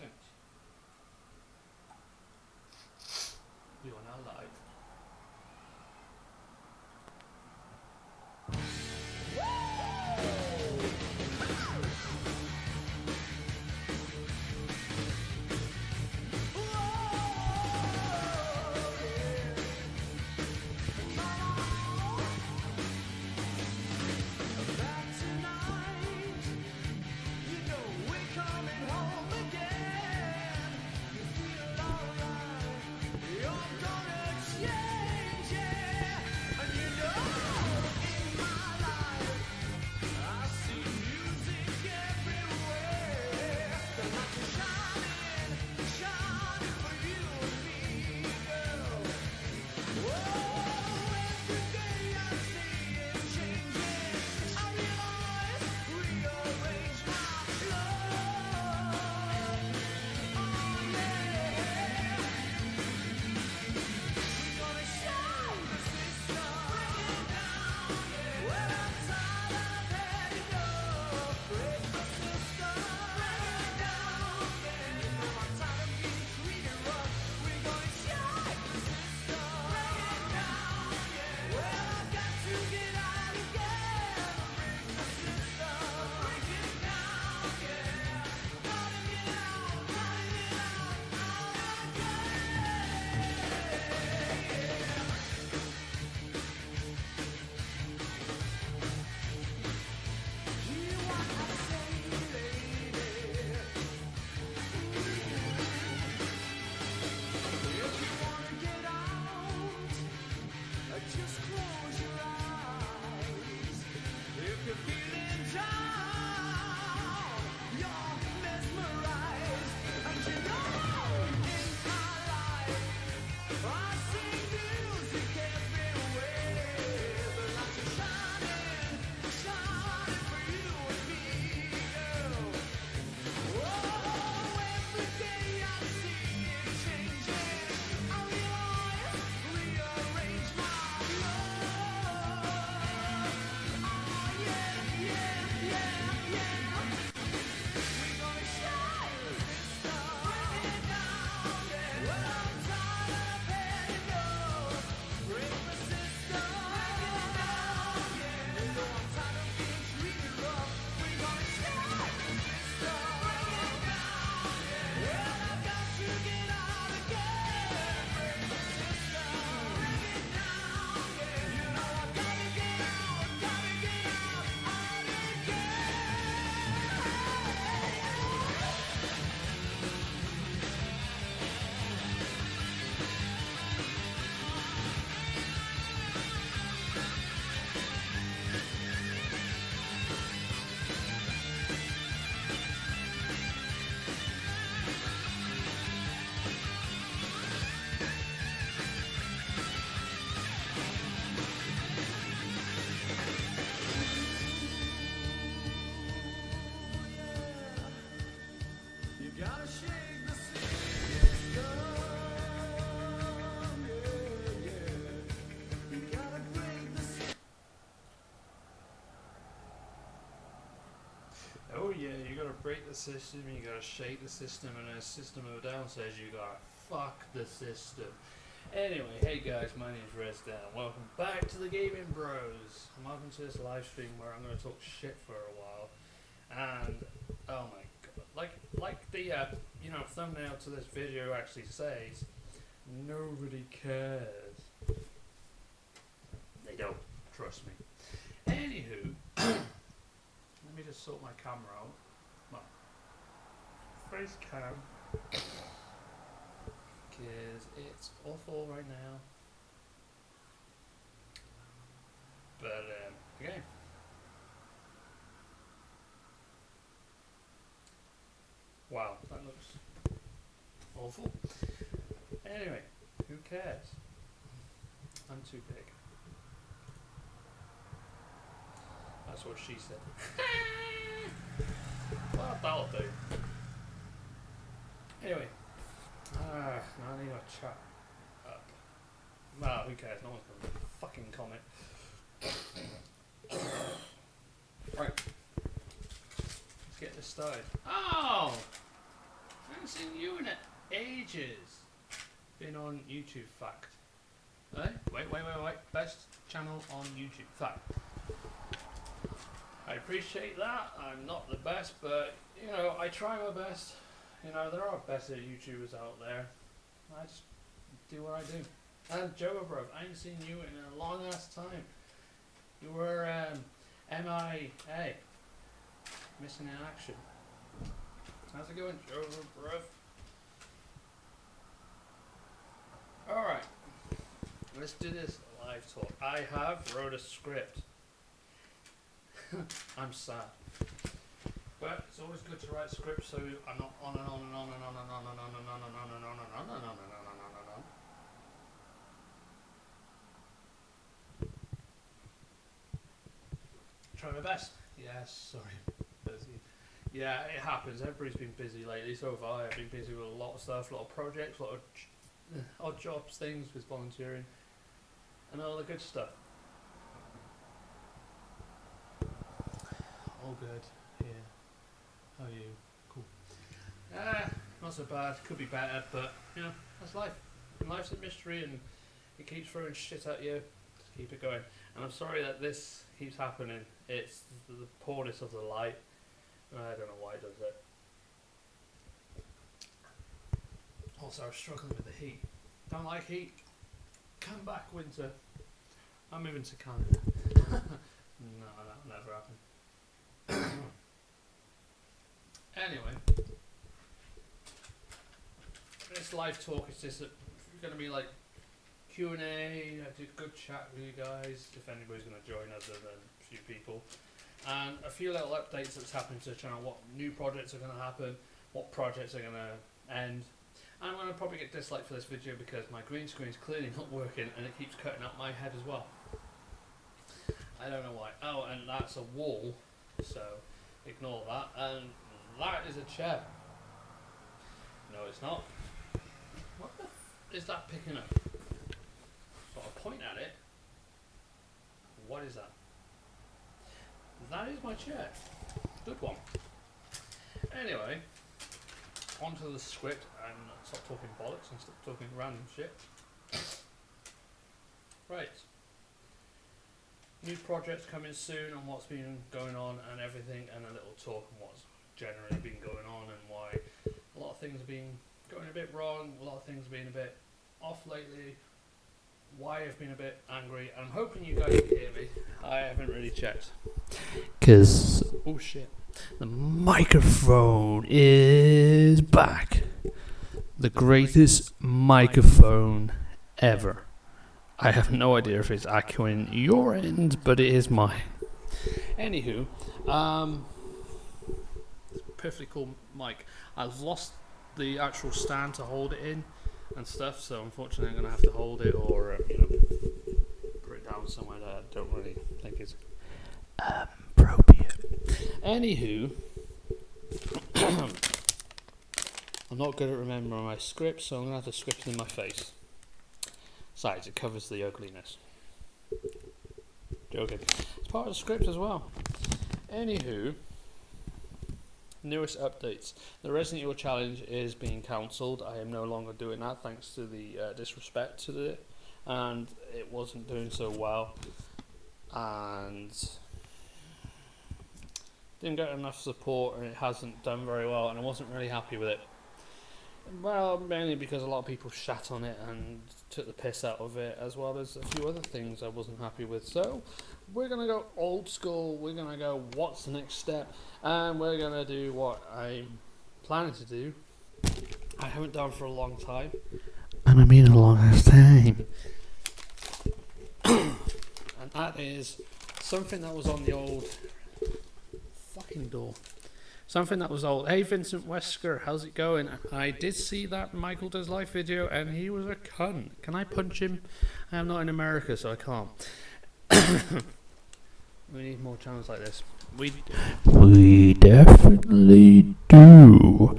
makes sense. You are now live. Oh yeah, you gotta break the system, you gotta shake the system, and a System of a Down says you gotta fuck the system. Anyway, hey guys, my name's Resdown. Welcome back to the Gaming Bros. Welcome to this live stream where I'm gonna talk shit for a while. And oh my god, like the thumbnail to this video actually says, nobody cares. They don't, trust me. Anywho. Let me just sort my camera out. Well, face cam. Because it's awful right now. But, okay. Wow, that looks awful. Anyway, who cares? I'm too big. That's what she said. Well, that'll do. Anyway, I need a chat up. Well, who cares? No one's going to fucking comment. Right. Let's get this started. Oh! haven't seen you in ages. Been on YouTube, fact. Hey, wait. Best channel on YouTube, fact. I appreciate that. I'm not the best, but you know, I try my best. You know, there are better YouTubers out there. I just do what I do. And Joe, bro, I ain't seen you in a long ass time. You were MIA, missing in action. How's it going, Joe, bro? Alright, let's do this live talk. I have wrote a script. I'm sad. But it's always good to write scripts so I'm not on and on and on and on and on and on and on and on and on and on and on and on and on. Try my best. Yes, sorry. Busy. Yeah, it happens. Everybody's been busy lately, so have I. I've been busy with a lot of stuff, a lot of projects, a lot of odd jobs, things with volunteering, and all the good stuff. All good. Yeah. How are you? Cool. Not so bad. Could be better, but you know, that's life. And life's a mystery, and it keeps throwing shit at you. Just keep it going. And I'm sorry that this keeps happening. It's the poorness of the light. I don't know why it does it. Also, I'm struggling with the heat. Don't like heat. Come back, winter. I'm moving to Canada. No, that'll never happen. Anyway, this live talk is just going to be like Q&A. I did a good chat with you guys, if anybody's going to join other than a few people. And a few little updates that's happening to the channel, what new projects are going to happen, what projects are going to end. And I'm going to probably get disliked for this video because my green screen is clearly not working and it keeps cutting out my head as well. I don't know why. Oh, and that's a wall, so ignore that. And that is a chair. No, it's not. What the f is that picking up? So I'll point at it. What is that? That is my chair. Good one. Anyway, onto the script and stop talking bollocks and stop talking random shit. Right. New projects coming soon and what's been going on and everything, and a little talk on what's generally been going on and why a lot of things have been going a bit wrong, a lot of things have been a bit off lately, why I've been a bit angry. I'm hoping you guys can hear me. I haven't really checked. Cause, oh shit, the microphone is back. The greatest microphone ever. I have no idea if it's echoing your end, but it is mine. Anywho, perfectly cool mic. I've lost the actual stand to hold it in and stuff, so unfortunately I'm going to have to hold it or you know, put it down somewhere that I don't really think is appropriate. Anywho, I'm not good at remembering my script, so I'm going to have to script it in my face. Besides, it covers the ugliness. Joking. It's part of the script as well. Anywho, newest updates. The Resident Evil Challenge is being cancelled. I am no longer doing that thanks to the disrespect to it. And it wasn't doing so well. And didn't get enough support and it hasn't done very well. And I wasn't really happy with it. Well, mainly because a lot of people shat on it and took the piss out of it, as well as a few other things I wasn't happy with. So we're going to go old school, we're going to go what's the next step, and we're going to do what I'm planning to do. I haven't done for a long time. And I mean a long ass time. And that is something that was on the old fucking door. Something that was old. Hey Vincent Wesker, how's it going? I did see that Michael Does Life video and he was a cunt. Can I punch him? I am not in America, so I can't. We need more channels like this. We definitely do.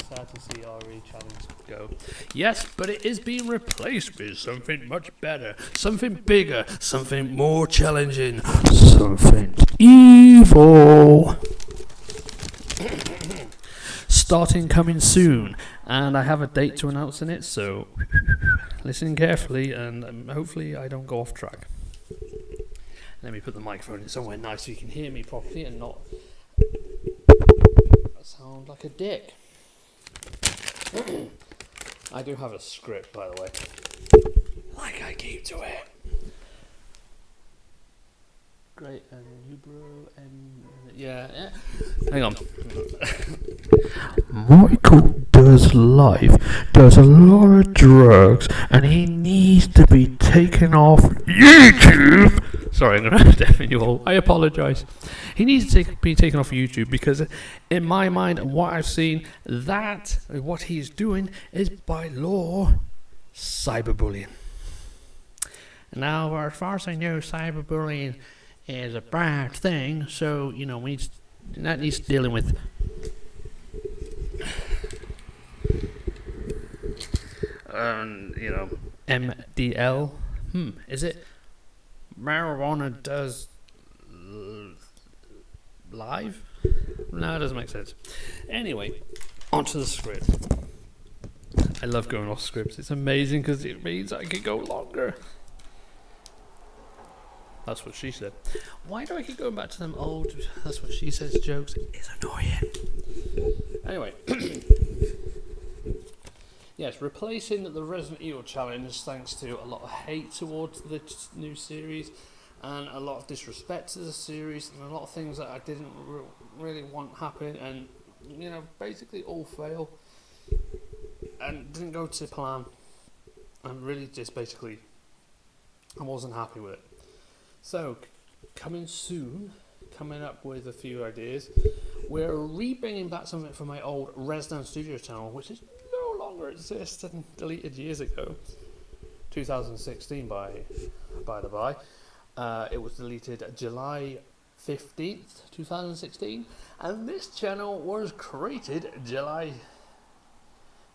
Sad to see RE challenge go. Yes, but it is being replaced with something much better, something bigger, something more challenging, something evil. starting coming soon, and I have a date to announce in it, so listen carefully, and hopefully I don't go off track. Let me put the microphone in somewhere nice so you can hear me properly and not sound like a dick. I do have a script, by the way. Like I keep to it. Great, and you bro, and yeah. Hang on. Michael does a lot of drugs, and he needs to be taken off YouTube. Sorry, I'm going to deafen you all. I apologise. He needs to be taken off YouTube because, in my mind, and what I've seen, what he's doing is by law cyberbullying. Now, as far as I know, cyberbullying is a bad thing, so that needs dealing with. MDL. Is it marijuana does live? No, it doesn't make sense. Anyway, onto the script. I love going off scripts. It's amazing because it means I can go longer. That's what she said. Why do I keep going back to them old that's what she says jokes? It's annoying. Anyway. Yes, replacing the Resident Evil challenge thanks to a lot of hate towards the new series and a lot of disrespect to the series and a lot of things that I didn't really want happen and, basically all fail and didn't go to plan and really just basically I wasn't happy with it. So, coming up with a few ideas, we're rebringing back something from my old Resdown Studios channel, which is no longer exists and deleted years ago, 2016 by the by. It was deleted July 15th, 2016, and this channel was created July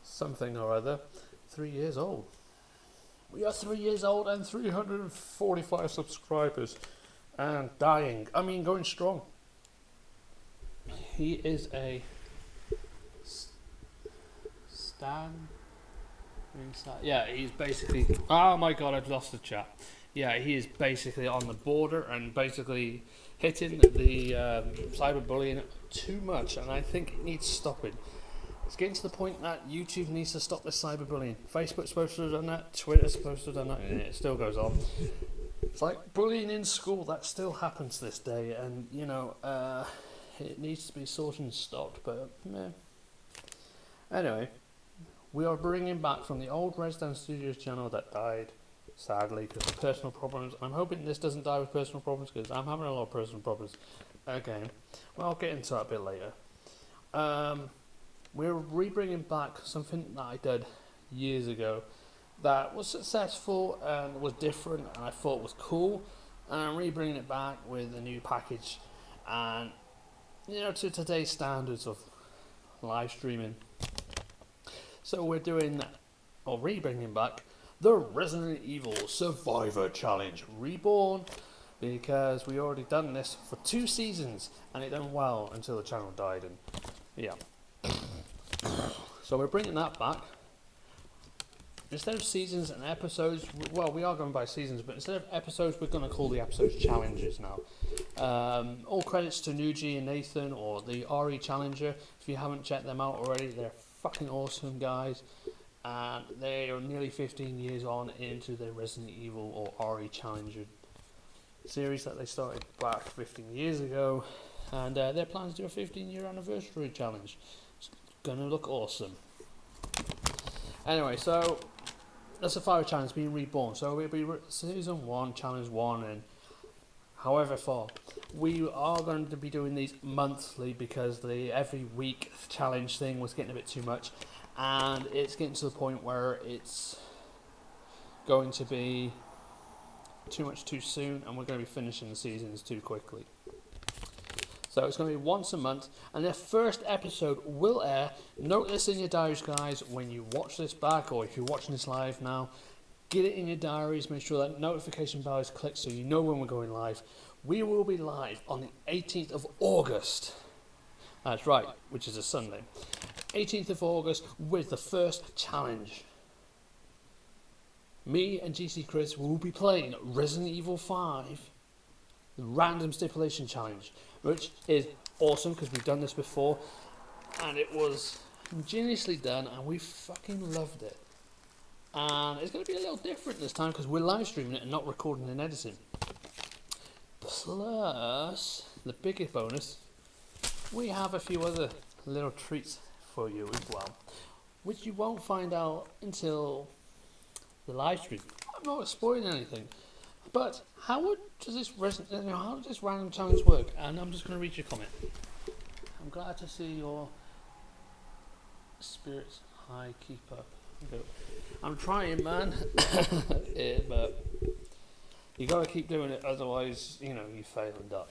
something or other, 3 years old. We are 3 years old and 345 subscribers and going strong. He is a Stan. Yeah, he's basically. Oh my god, I've lost the chat. Yeah, he is basically on the border and basically hitting the cyberbullying too much, and I think it needs stopping. It's getting to the point that YouTube needs to stop this cyberbullying. Facebook's supposed to have done that, Twitter's supposed to have done that, and it still goes on. It's like bullying in school, that still happens to this day, and it needs to be sorted and stopped, but meh. Anyway, we are bringing back from the old Resdown Studios channel that died, sadly, because of personal problems. I'm hoping this doesn't die with personal problems, because I'm having a lot of personal problems. Again, well, I'll get into that a bit later. We're re-bringing back something that I did years ago that was successful and was different and I thought was cool, and I'm re-bringing it back with a new package and to today's standards of live streaming. So we're doing re-bringing back the Resident Evil Survivor Challenge Reborn, because we already done this for 2 seasons and it done well until the channel died, and yeah. So we're bringing that back. Instead of seasons and episodes, well, we are going by seasons, but instead of episodes, we're going to call the episodes challenges now. All credits to Nuji and Nathan, or the RE Challenger. If you haven't checked them out already, they're fucking awesome guys. And they are nearly 15 years on into the Resident Evil or RE Challenger series that they started back 15 years ago. And their plans to do a 15-year anniversary challenge. It's going to look awesome. Anyway, so that's a Survivor Challenge being reborn. So it'll be Season 1, Challenge 1, and however far. We are going to be doing these monthly because the every week challenge thing was getting a bit too much. And it's getting to the point where it's going to be too much too soon, and we're going to be finishing the seasons too quickly. So it's going to be once a month, and the first episode will air. Note this in your diaries, guys, when you watch this back, or if you're watching this live now. Get it in your diaries, make sure that notification bell is clicked so you know when we're going live. We will be live on the 18th of August. That's right, which is a Sunday. 18th of August with the first challenge. Me and GC Chris will be playing Resident Evil 5, the Random Stipulation Challenge, which is awesome because we've done this before and it was ingeniously done and we fucking loved it. And it's going to be a little different this time because we're live streaming it and not recording and editing. Plus, the biggest bonus, we have a few other little treats for you as well, which you won't find out until the live stream. I'm not spoiling anything, but how does this random challenge work? And I'm just going to read your comment. I'm glad to see your spirits high. Keep up. Okay. I'm trying, man. Yeah, but you got to keep doing it, otherwise, you fail and die.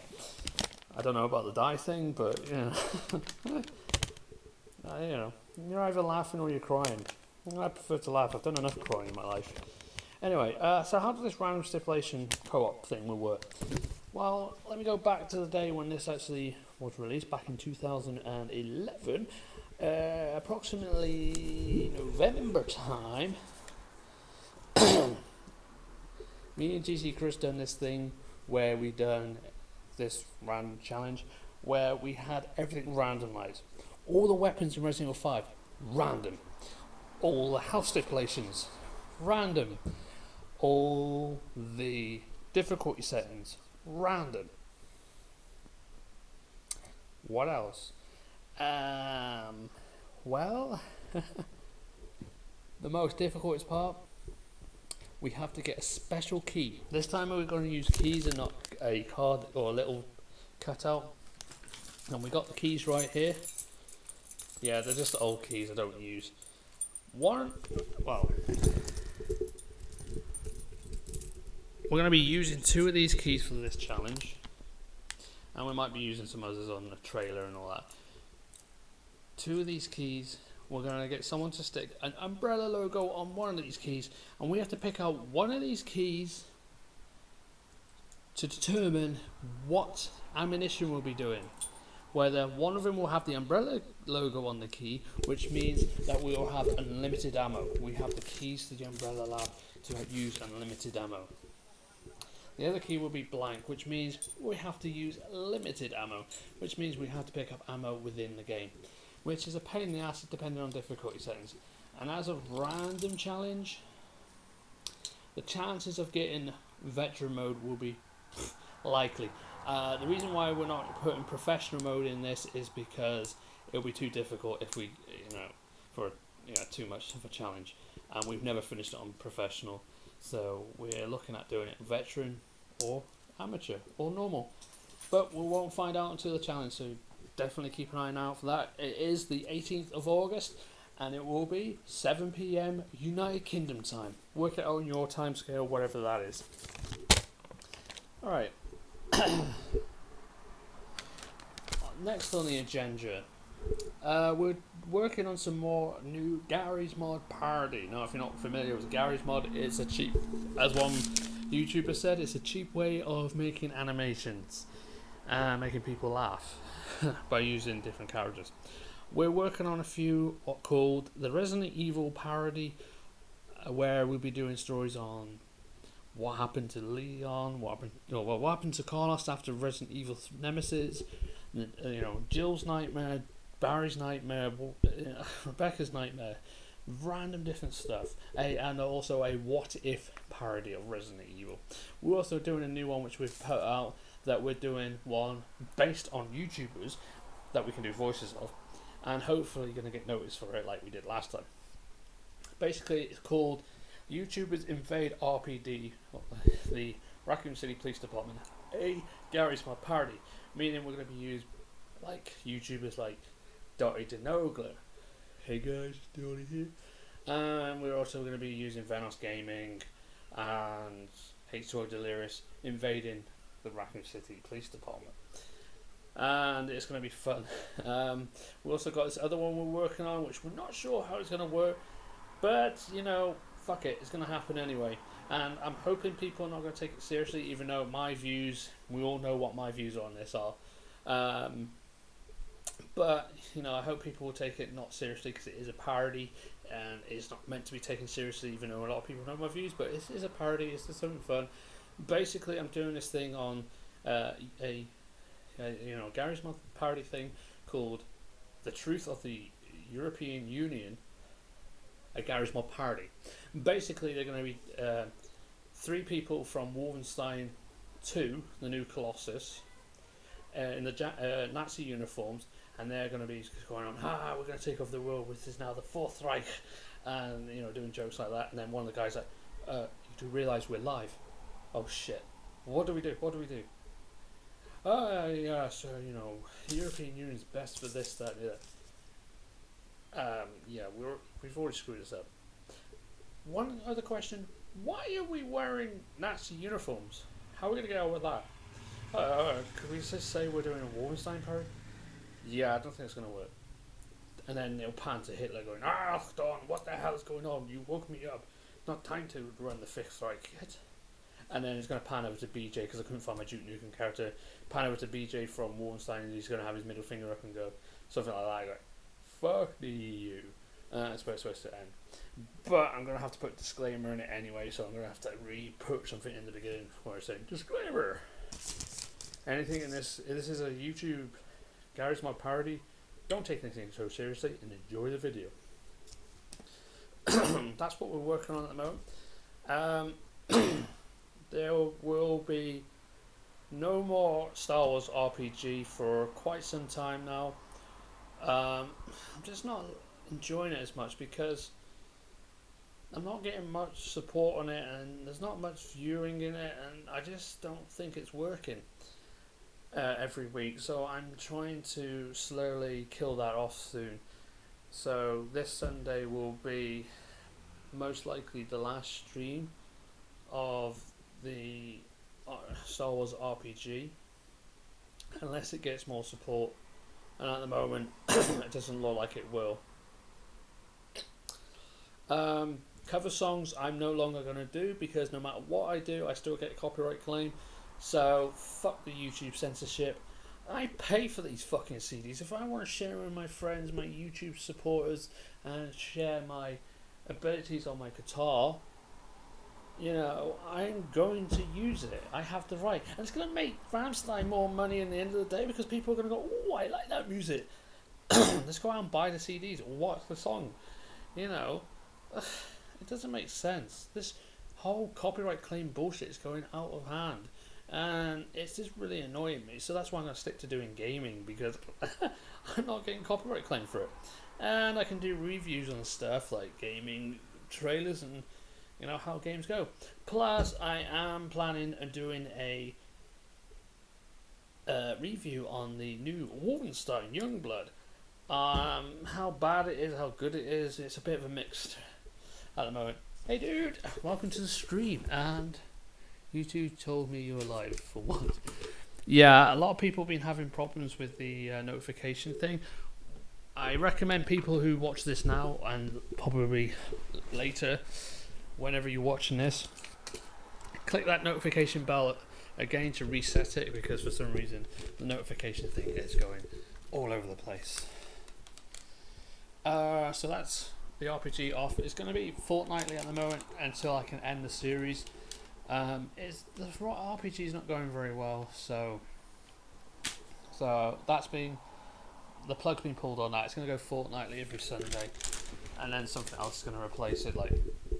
I don't know about the die thing, but you're either laughing or you're crying. I prefer to laugh. I've done enough crying in my life. Anyway, so how does this random stipulation co-op thing will work? Well, let me go back to the day when this actually was released, back in 2011, approximately November time. Me and GC Chris done this thing where we done this random challenge where we had everything randomized. All the weapons in Resident Evil 5, random. All the health stipulations, random. All the difficulty settings, random. What else? Well, the most difficult part, we have to get a special key. This time we're going to use keys and not a card or a little cutout. And we got the keys right here. Yeah, they're just the old keys I don't use. We're going to be using 2 of these keys for this challenge. And we might be using some others on the trailer and all that. 2 of these keys, we're going to get someone to stick an umbrella logo on one of these keys. And we have to pick out one of these keys to determine what ammunition we'll be doing. Whether one of them will have the umbrella logo on the key, which means that we will have unlimited ammo. We have the keys to the umbrella lab to use unlimited ammo. The other key will be blank, which means we have to use limited ammo, which means we have to pick up ammo within the game, which is a pain in the ass depending on difficulty settings. And as a random challenge, the chances of getting veteran mode will be likely. The reason why we're not putting professional mode in this is because it'll be too difficult if we, for too much of a challenge, and we've never finished it on professional, so we're looking at doing it veteran or amateur or normal, but we won't find out until the challenge, so definitely keep an eye out for that. It is the 18th of August, and it will be 7 PM United Kingdom time. Work it out on your time scale, whatever that is. Alright. Next on the agenda, we're working on some more new Garry's Mod parody. Now, if you're not familiar with Garry's Mod, it's a cheap, as one YouTuber said, it's a cheap way of making animations, making people laugh by using different characters. We're working on a few called the Resident Evil parody, where we'll be doing stories on what happened to Leon, what happened to Carlos after Resident Evil Nemesis, Jill's nightmare, Barry's nightmare, Rebecca's nightmare, random different stuff, and also a what if parody of Resident Evil. We're also doing a new one which we've put out, that we're doing one based on YouTubers that we can do voices of, and hopefully going to get noticed for it like we did last time. Basically, it's called YouTubers Invade RPD, the Raccoon City Police Department, a Garry's Mod parody, meaning we're going to be used like YouTubers like Dottie Denogler. Hey guys, Dottie here. And we're also going to be using Venos Gaming and H2O Delirious invading the Raccoon City Police Department. And it's going to be fun. We also got this other one we're working on, which we're not sure how it's going to work, but fuck it, it's going to happen anyway. And I'm hoping people are not going to take it seriously, even though my views, we all know what my views on this are. But I hope people will take it not seriously because it is a parody and it's not meant to be taken seriously. Even though a lot of people know my views, but it is a parody. It's just something fun. Basically, I'm doing this thing on a Gary's Mod parody thing called "The Truth of the European Union." A Gary's Mod parody. Basically, they're going to be three people from Wolfenstein 2, the new Colossus, in the Nazi uniforms, and they're going to be going on, we're going to take over the world, which is now the Fourth Reich, and doing jokes like that. And then one of the guys like, you do realise we're live? Oh shit! What do we do? What do we do? Yeah, so the European Union's best for this, that, and that. Yeah, we've already screwed this up. One other question: why are we wearing Nazi uniforms? How are we going to get out with that? Could we just say we're doing a Wolfenstein parody? Yeah, I don't think it's going to work. And then they'll pan to Hitler going, Don, what the hell is going on? You woke me up. Not time to run the Fifth Reich yet. And then it's going to pan over to BJ because I couldn't find my Duke Nukem character. Pan over to BJ from Wolfenstein and he's going to have his middle finger up and go something like that. Like, fuck the EU. That's where it's supposed to end. But I'm going to have to put a disclaimer in it anyway, so I'm going to have to put something in the beginning where it's saying, disclaimer. Anything in this is a YouTube Gary's Mod parody. Don't take anything so seriously and enjoy the video. That's what we're working on at the moment. There will be no more Star Wars RPG for quite some time now. I'm just not enjoying it as much because I'm not getting much support on it and there's not much viewing in it, and I just don't think it's working every week. So I'm trying to slowly kill that off soon. So this Sunday will be most likely the last stream of the Star Wars RPG, unless it gets more support, and at the moment it doesn't look like it will. Cover songs I'm no longer going to do because no matter what I do I still get a copyright claim, so fuck the YouTube censorship. I pay for these fucking CDs. If I want to share with my friends, my YouTube supporters, and share my abilities on my guitar, I'm going to use it. I have the right. And it's going to make Rammstein more money in the end of the day because people are going to go, oh, I like that music. Let's go out and buy the CDs or watch the song. It doesn't make sense. This whole copyright claim bullshit is going out of hand. And it's just really annoying me. So that's why I'm going to stick to doing gaming, because I'm not getting copyright claim for it. And I can do reviews on stuff like gaming trailers and how games go. Plus, I am planning on doing a review on the new Wolfenstein Youngblood. How bad it is, how good it is, it's a bit of a mixed at the moment. Hey dude, welcome to the stream, and you two told me you were live for what? Yeah, a lot of people have been having problems with the notification thing. I recommend people who watch this now and probably later, whenever you're watching this, click that notification bell again to reset it, because for some reason the notification thing is going all over the place. So that's the RPG off. It's going to be fortnightly at the moment until I can end the series. The RPG is not going very well, so that's been, the plug's been pulled on that. It's going to go fortnightly every Sunday, and then something else is going to replace it, like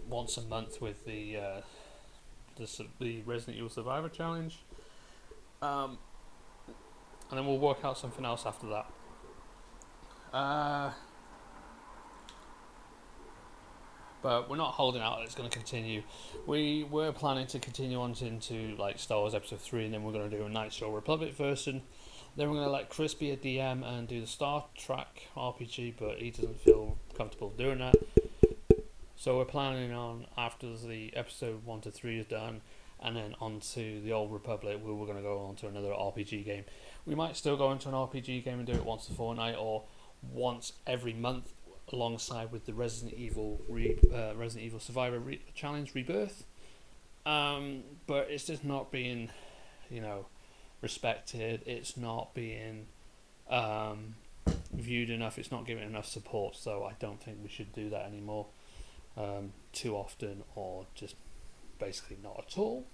once a month with the Resident Evil Survivor Challenge, and then we'll work out something else after that. But we're not holding out. It's going to continue. We were planning to continue on into like Star Wars Episode 3, and then we're going to do a Knights of the Republic version. Then we're going to let Chris be a DM and do the Star Trek RPG, but he doesn't feel comfortable doing that. So we're planning on, after the Episode 1 to 3 is done, and then on to the Old Republic, where we're going to go on to another RPG game. We might still go into an RPG game and do it once a fortnight or once every month, alongside with the Resident Evil Survivor Challenge Rebirth, but it's just not being, respected. It's not being, viewed enough. It's not giving enough support, so I don't think we should do that anymore too often, or just basically not at all.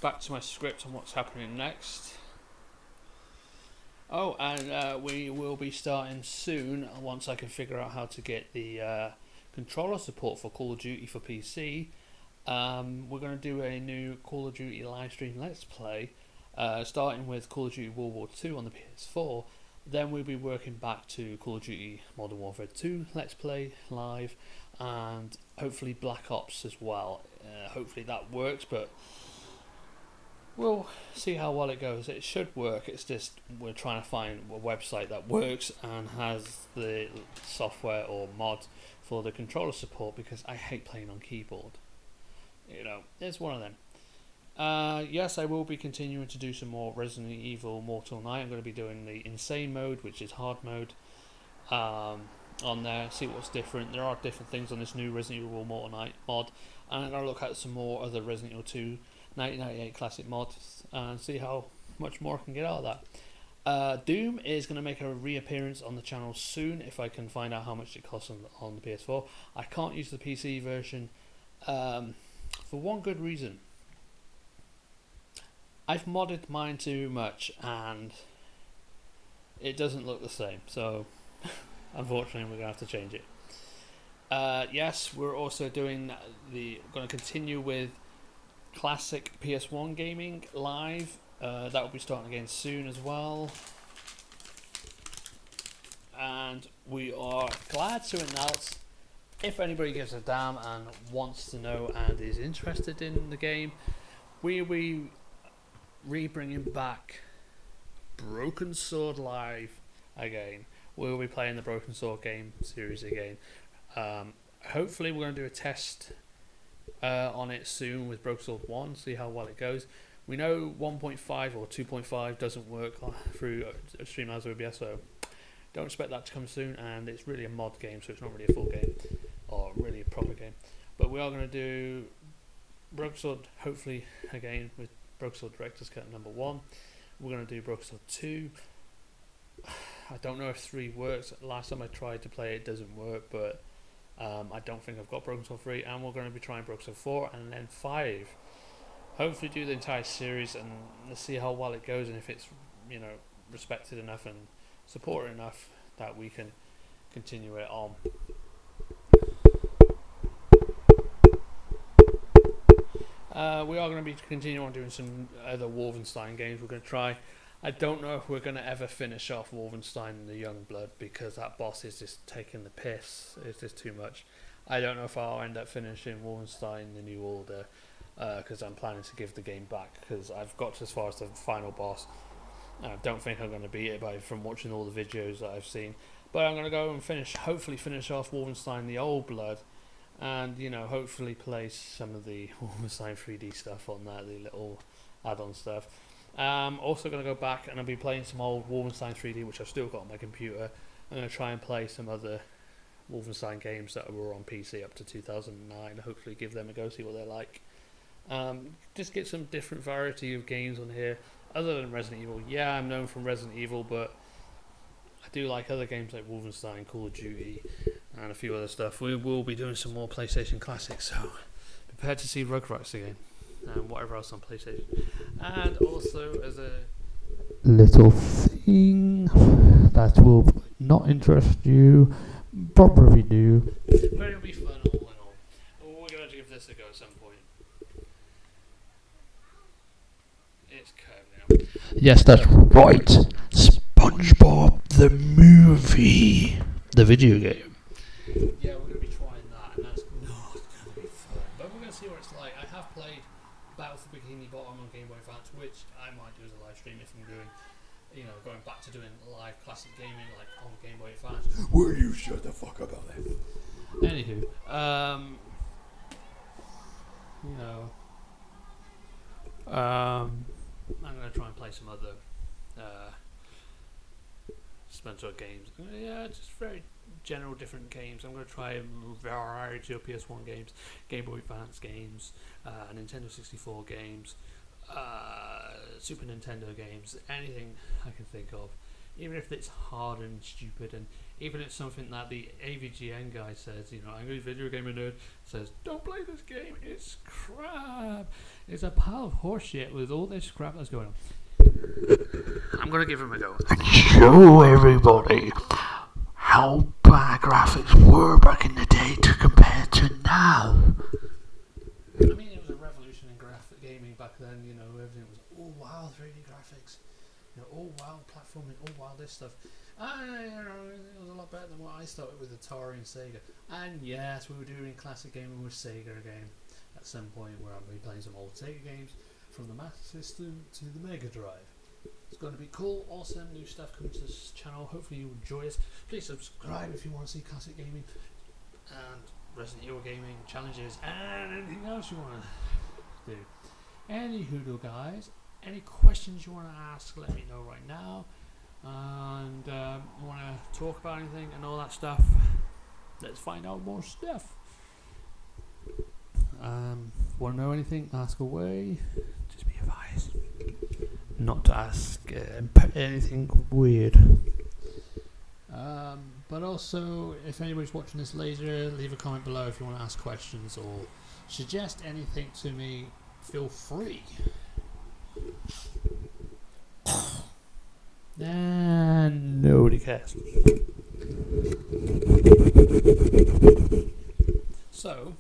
Back to my script on what's happening next. Oh, and we will be starting soon once I can figure out how to get the controller support for Call of Duty for PC. We're going to do a new Call of Duty live stream Let's Play, starting with Call of Duty World War II on the PS4. Then we'll be working back to Call of Duty Modern Warfare 2 Let's Play live, and hopefully Black Ops as well. Hopefully that works, but we'll see how well it goes. It should work. It's just we're trying to find a website that works and has the software or mod for the controller support, because I hate playing on keyboard. It's one of them. Yes, I will be continuing to do some more Resident Evil Mortal Night. I'm going to be doing the Insane mode, which is hard mode, on there, see what's different. There are different things on this new Resident Evil Mortal Night mod, and I'm going to look at some more other Resident Evil 2 1998 classic mods and see how much more I can get out of that. Doom is going to make a reappearance on the channel soon if I can find out how much it costs on the PS4. I can't use the PC version for one good reason. I've modded mine too much and it doesn't look the same, so unfortunately we're going to have to change it. Yes, we're also going to continue with classic PS1 gaming live. That will be starting again soon as well. And we are glad to announce, if anybody gives a damn and wants to know and is interested in the game, we'll be bringing back Broken Sword live again. We'll be playing the Broken Sword game series again. Hopefully we're going to do a test on it soon with Broken Sword 1, see how well it goes. We know 1.5 or 2.5 doesn't work through Streamlabs OBS, so don't expect that to come soon, and it's really a mod game, so it's not really a full game or really a proper game. But we are going to do Broken Sword hopefully again with Broken Sword Director's Cut number 1. We're going to do Broken Sword 2. I don't know if 3 works. Last time I tried to play it doesn't work, but I don't think I've got Broken Sword 3, and we're going to be trying Broken Sword 4 and then 5. Hopefully do the entire series and let's see how well it goes, and if it's respected enough and supported enough that we can continue it on. We are going to be continuing on doing some other Wolfenstein games. We're going to try. I don't know if we're going to ever finish off Wolfenstein the Youngblood, because that boss is just taking the piss. It's just too much. I don't know if I'll end up finishing Wolfenstein the New Order, because I'm planning to give the game back, because I've got as far as the final boss. I don't think I'm going to beat it from watching all the videos that I've seen. But I'm going to go and hopefully finish off Wolfenstein the Old Blood, and hopefully play some of the Wolfenstein 3D stuff on that, the little add-on stuff. Also going to go back and I'll be playing some old Wolfenstein 3D, which I've still got on my computer. I'm going to try and play some other Wolfenstein games that were on PC up to 2009. Hopefully give them a go, see what they're like. Just get some different variety of games on here other than Resident Evil. Yeah, I'm known from Resident Evil, but I do like other games like Wolfenstein, Call of Duty, and a few other stuff. We will be doing some more PlayStation classics, so prepare to see Rugrats again and whatever else on PlayStation. And also, as a little thing that will not interest you, probably do, but it'll be fun all in all. We're going to give this a go at some point. It's curved now. Yes, that's right. SpongeBob the movie, the video game. Yeah, we're going to be trying that, and that's not going to be fun. But we're going to see what it's like. I have played Battle for Bikini Bottom on Game Boy Advance, which I might do as a live stream if I'm doing, going back to doing live classic gaming like on Game Boy Advance. Will you shut the fuck up about that? Anywho, I'm going to try and play some other Spencer games. Yeah, just very general different games. I'm going to try a variety of PS1 games, Game Boy Advance games, Nintendo 64 games, Super Nintendo games, anything I can think of. even if it's hard and stupid, and even if it's something that the AVGN guy says, Angry Video Gamer Nerd says, don't play this game, it's crap. It's a pile of horseshit with all this crap that's going on. I'm going to give him a go. And show everybody how bad graphics were back in the day to compare to now. I mean, it was a revolution in graphic gaming back then. Everything was all wow 3D graphics, all wow platforming, all wow this stuff. It was a lot better than what I started with Atari and Sega. And yes, we were doing classic gaming with Sega again at some point, where I'll be playing some old Sega games from the Master System to the Mega Drive. It's going to be cool, awesome, new stuff coming to this channel. Hopefully you enjoy it. Please subscribe if you want to see classic gaming and Resident Evil gaming challenges and anything else you want to do. Any hoodoo guys, any questions you want to ask, let me know right now. And you want to talk about anything and all that stuff, let's find out more stuff. Want to know anything, ask away. Just be advised not to ask anything weird. But also, if anybody's watching this later, leave a comment below if you want to ask questions or suggest anything to me. Feel free. And nobody cares. So,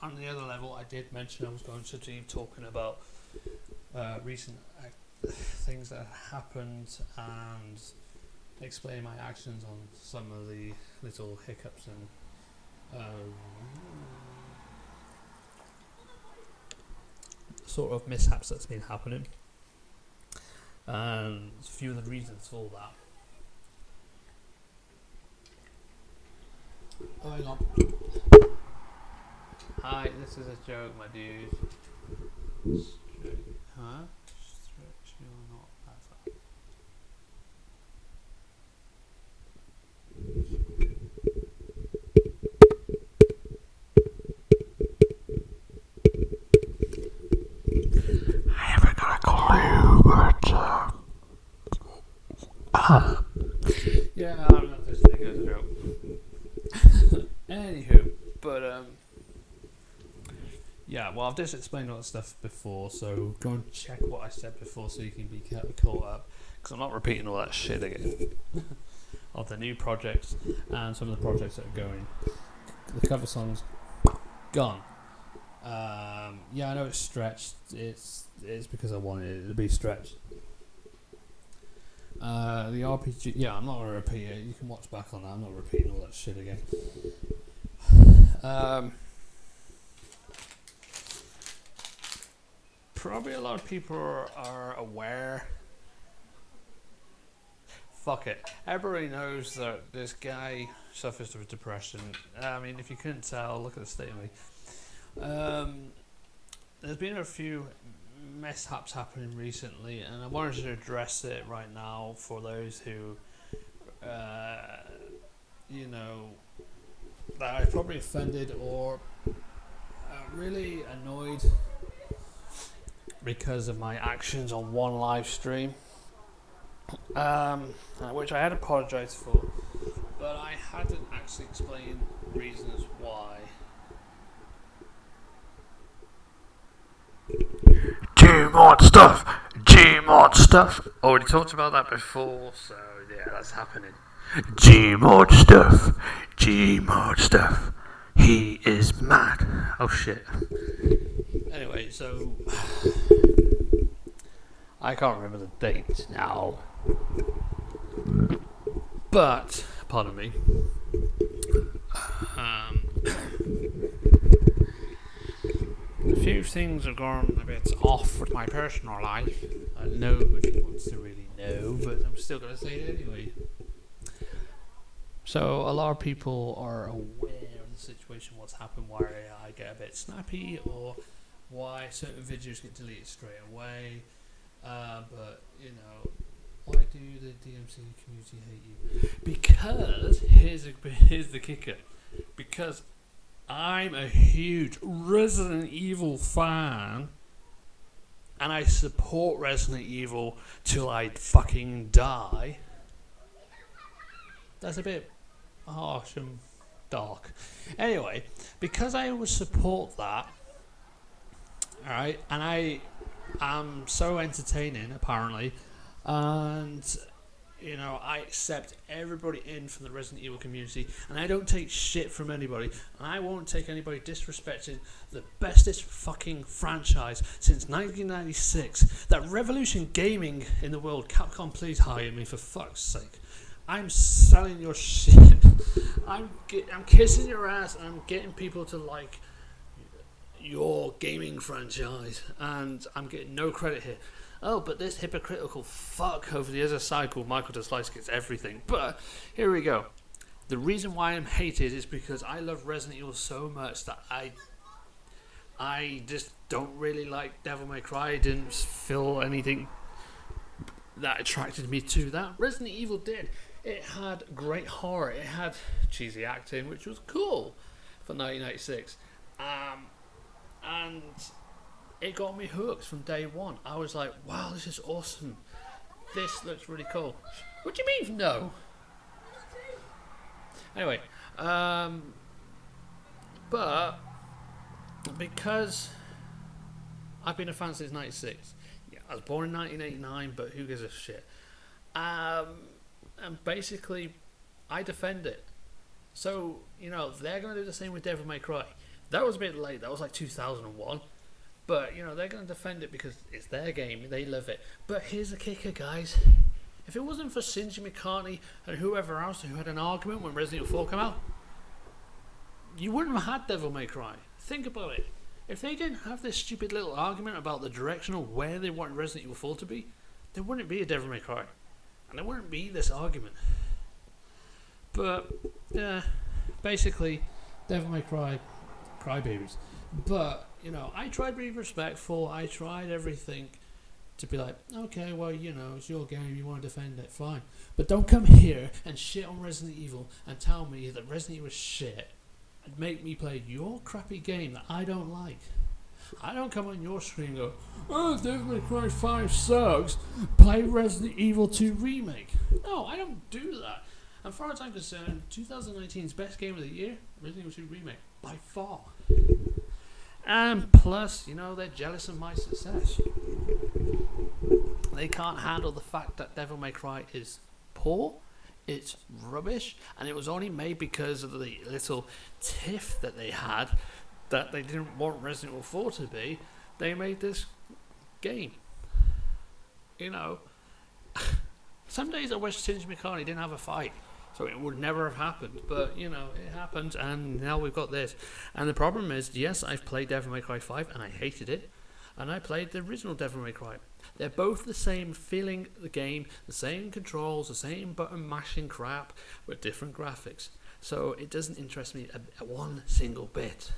on the other level, I did mention I was going to be talking about recent things that happened and explain my actions on some of the little hiccups and sort of mishaps that's been happening, and a few of the reasons for that. Oh, hang on. Hi, this is a joke, my dude. Huh? Stretch you not as up. I haven't got a clue, but Yeah, I'm not just thinking it's a joke. Anywho, but yeah, well, I've just explained all that stuff before, so go and check what I said before so you can be caught up, because I'm not repeating all that shit again. Of the new projects and some of the projects that are going. The cover song's gone. Yeah, I know it's stretched. It's because I wanted it to be stretched. The RPG, yeah, I'm not going to repeat it. You can watch back on that. I'm not repeating all that shit again. Probably a lot of people are aware. Fuck it. Everybody knows that this guy suffers from depression. I mean, if you couldn't tell, look at the state of me. There's been a few mishaps happening recently, and I wanted to address it right now for those who, that I probably offended or really annoyed because of my actions on one live stream, which I had apologised for, but I hadn't actually explained reasons why. Gmod stuff. Already talked about that before, so yeah, that's happening. Gmod stuff. He is mad. Oh shit. Anyway, so I can't remember the date now, but pardon me. A few things have gone a bit off with my personal life. Nobody wants to really know, but I'm still going to say it anyway. So a lot of people are aware of the situation, what's happened, why I get a bit snappy, or why certain videos get deleted straight away. But, why do the DMC community hate you? Because, here's the kicker. Because I'm a huge Resident Evil fan, and I support Resident Evil till I fucking die, that's a bit harsh and dark. Anyway, because I would support that, alright, and I am so entertaining apparently, and you know, I accept everybody in from the Resident Evil community, and I don't take shit from anybody, and I won't take anybody disrespecting the bestest fucking franchise since 1996. That revolution gaming in the world. Capcom, please hire me for fuck's sake. I'm selling your shit. I'm kissing your ass, and I'm getting people to like your gaming franchise, and I'm getting no credit here. Oh, but this hypocritical fuck over the other side called Michael Deslice gets everything. But here we go. The reason why I'm hated is because I love Resident Evil so much that I just don't really like Devil May Cry. I didn't feel anything that attracted me to that. Resident Evil did. It had great horror. It had cheesy acting, which was cool for 1996. And it got me hooked from day one. I was like, wow, this is awesome. This looks really cool. What do you mean, no? Anyway, but because I've been a fan since 96. Yeah, I was born in 1989, but who gives a shit? And basically, I defend it. So, you know, they're going to do the same with Devil May Cry. That was a bit late. That was like 2001. But, you know, they're going to defend it because it's their game. They love it. But here's the kicker, guys. If it wasn't for Shinji Mikami and whoever else who had an argument when Resident Evil 4 came out, you wouldn't have had Devil May Cry. Think about it. If they didn't have this stupid little argument about the direction of where they want Resident Evil 4 to be, there wouldn't be a Devil May Cry. And there wouldn't be this argument. But, yeah, basically, Devil May Cry, crybabies. But, you know, I tried being respectful. I tried everything to be like, okay, well, you know, it's your game. You want to defend it, fine. But don't come here and shit on Resident Evil and tell me that Resident Evil is shit and make me play your crappy game that I don't like. I don't come on your screen and go, oh, Devil May Cry 5 sucks. Play Resident Evil 2 Remake. No, I don't do that. And as far as I'm concerned, 2019's best game of the year, Resident Evil 2 Remake, by far. And plus, you know, they're jealous of my success. They can't handle the fact that Devil May Cry is poor, it's rubbish, and it was only made because of the little tiff that they had that they didn't want Resident Evil 4 to be. They made this game. You know, some days I wish Shinji Mikami didn't have a fight. So it would never have happened, but you know, it happened, and now we've got this. And the problem is, yes, I've played Devil May Cry 5, and I hated it, and I played the original Devil May Cry. They're both the same feeling the game, the same controls, the same button mashing crap, with different graphics. So it doesn't interest me a one single bit.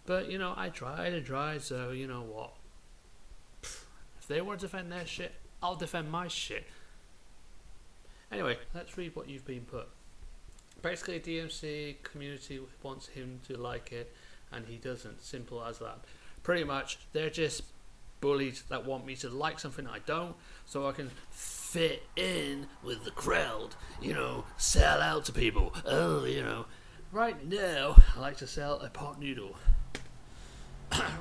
But, you know, I tried, so you know what? If they want to defend their shit, I'll defend my shit. Anyway, let's read what you've been put. Basically, DMC community wants him to like it, and he doesn't. Simple as that. Pretty much, they're just bullies that want me to like something I don't, so I can fit in with the crowd. You know, sell out to people. Oh, you know. Right now, I like to sell a pot noodle.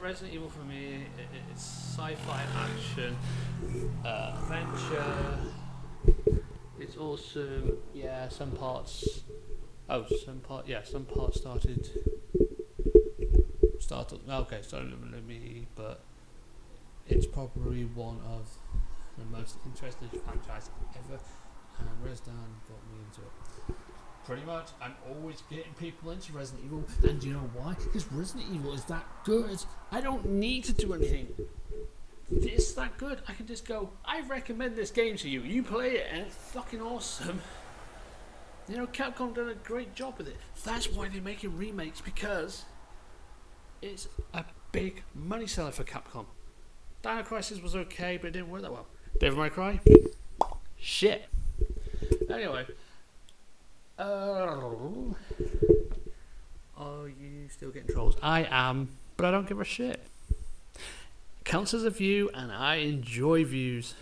Resident Evil for me, it's sci-fi action, adventure. It's awesome. Yeah, some parts. Some parts started. Okay, started with me, but it's probably one of the most interesting franchises ever, and Resident got me into it. Pretty much, I'm always getting people into Resident Evil, and do you know why? Because Resident Evil is that good. I don't need to do anything. It's that good. I can just go, I recommend this game to you. You play it and it's fucking awesome. You know, Capcom done a great job with it. That's why they're making remakes, because it's a big money seller for Capcom. Dino Crisis was okay, but it didn't work that well. Devil May Cry? Shit. Anyway. Are you still getting trolls? I am, but I don't give a shit. counts as a view, and I enjoy views.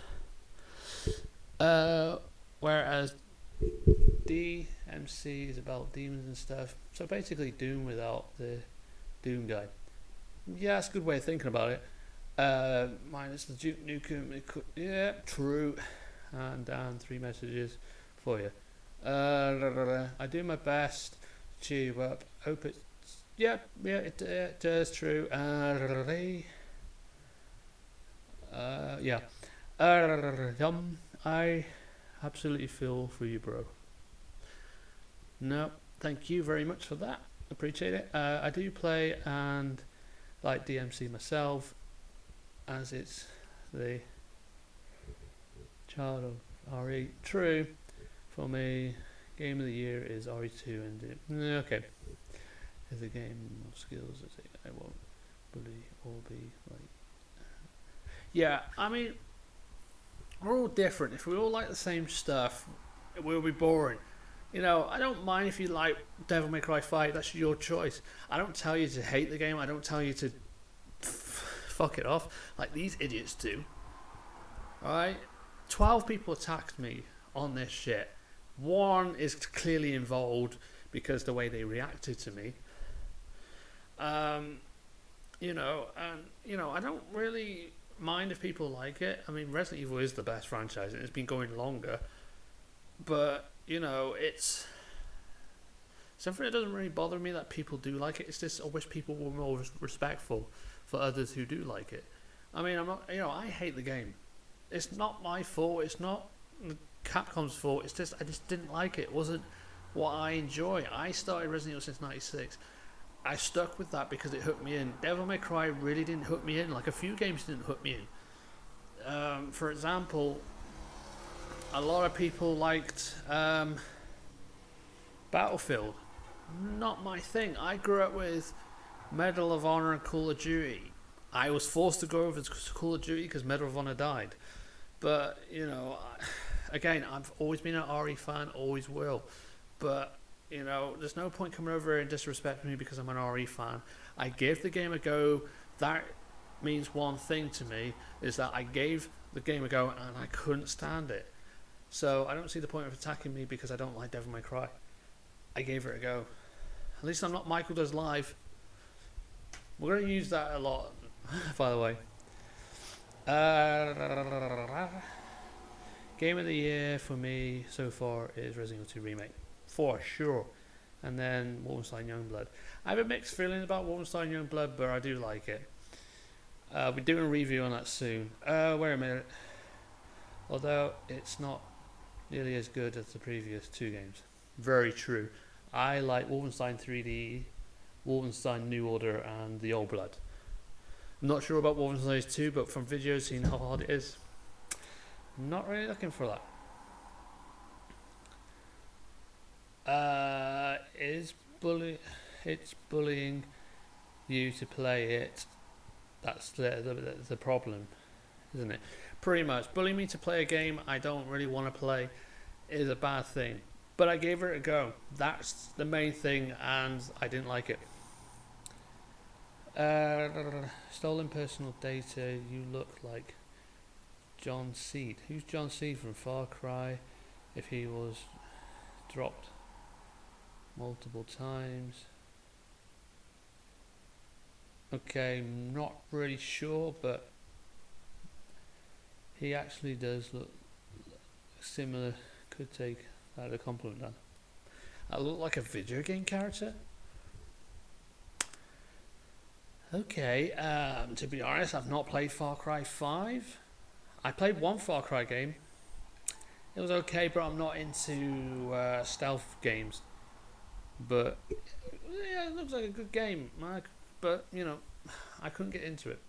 Whereas DMC is about demons and stuff. So basically Doom without the Doom guy. Yeah, it's a good way of thinking about it. Minus the Duke Nukem. Yeah, true. And down 3 messages for you. I do my best to cheer you up. Hope it's... Yeah, it does, true. Yeah. I absolutely feel for you, bro. No, thank you very much for that. Appreciate it. I do play and like DMC myself, as it's the child of RE. True. For me, game of the year is RE2 and okay. Is a game of skills that I won't bully or be like. Yeah, I mean, we're all different. If we all like the same stuff, we'll be boring. You know, I don't mind if you like Devil May Cry 5. That's your choice. I don't tell you to hate the game. I don't tell you to fuck it off like these idiots do. Alright? 12 people attacked me on this shit. One is clearly involved because the way they reacted to me. You know, and you know, I don't really mind if people like it. I mean, Resident Evil is the best franchise and it's been going longer. But, you know, it's something that doesn't really bother me that people do like it. It's just I wish people were more respectful for others who do like it. I mean, I'm not, you know, I hate the game. It's not my fault. It's not Capcom's fault. It's just I just didn't like it. It wasn't what I enjoy. I started Resident Evil since '96. I stuck with that because it hooked me in. Devil May Cry really didn't hook me in. Like a few games didn't hook me in. For example, a lot of people liked Battlefield. Not my thing. I grew up with Medal of Honor and Call of Duty. I was forced to go over to Call of Duty because Medal of Honor died. But, you know, again, I've always been an RE fan, always will. But, you know, there's no point coming over and disrespecting me because I'm an RE fan. I gave the game a go. That means one thing to me, is that I gave the game a go and I couldn't stand it. So I don't see the point of attacking me because I don't like Devil May Cry. I gave it a go. At least I'm not Michael Does Live. We're going to use that a lot, by the way. Game of the year for me so far is Resident Evil 2 Remake. For sure. And then Wolfenstein Youngblood. I have a mixed feeling about Wolfenstein Youngblood, but I do like it. We're doing a review on that soon. Wait a minute. Although it's not nearly as good as the previous 2 games. Very true. I like Wolfenstein 3D, Wolfenstein New Order, and The Old Blood. I'm not sure about Wolfenstein 2, but from videos seeing how hard it is, I'm not really looking for that. It's bullying you to play it. That's the problem, isn't it? Pretty much. Bullying me to play a game I don't really want to play is a bad thing. But I gave it a go. That's the main thing, and I didn't like it. Stolen personal data. You look like John Seed. Who's John Seed from Far Cry? If he was dropped multiple times. Okay, not really sure, but he actually does look similar. Could take that as a compliment then. I look like a video game character? Okay, to be honest, I've not played Far Cry 5. I played one Far Cry game. It was okay, but I'm not into stealth games. But yeah, it looks like a good game. But you know, I couldn't get into it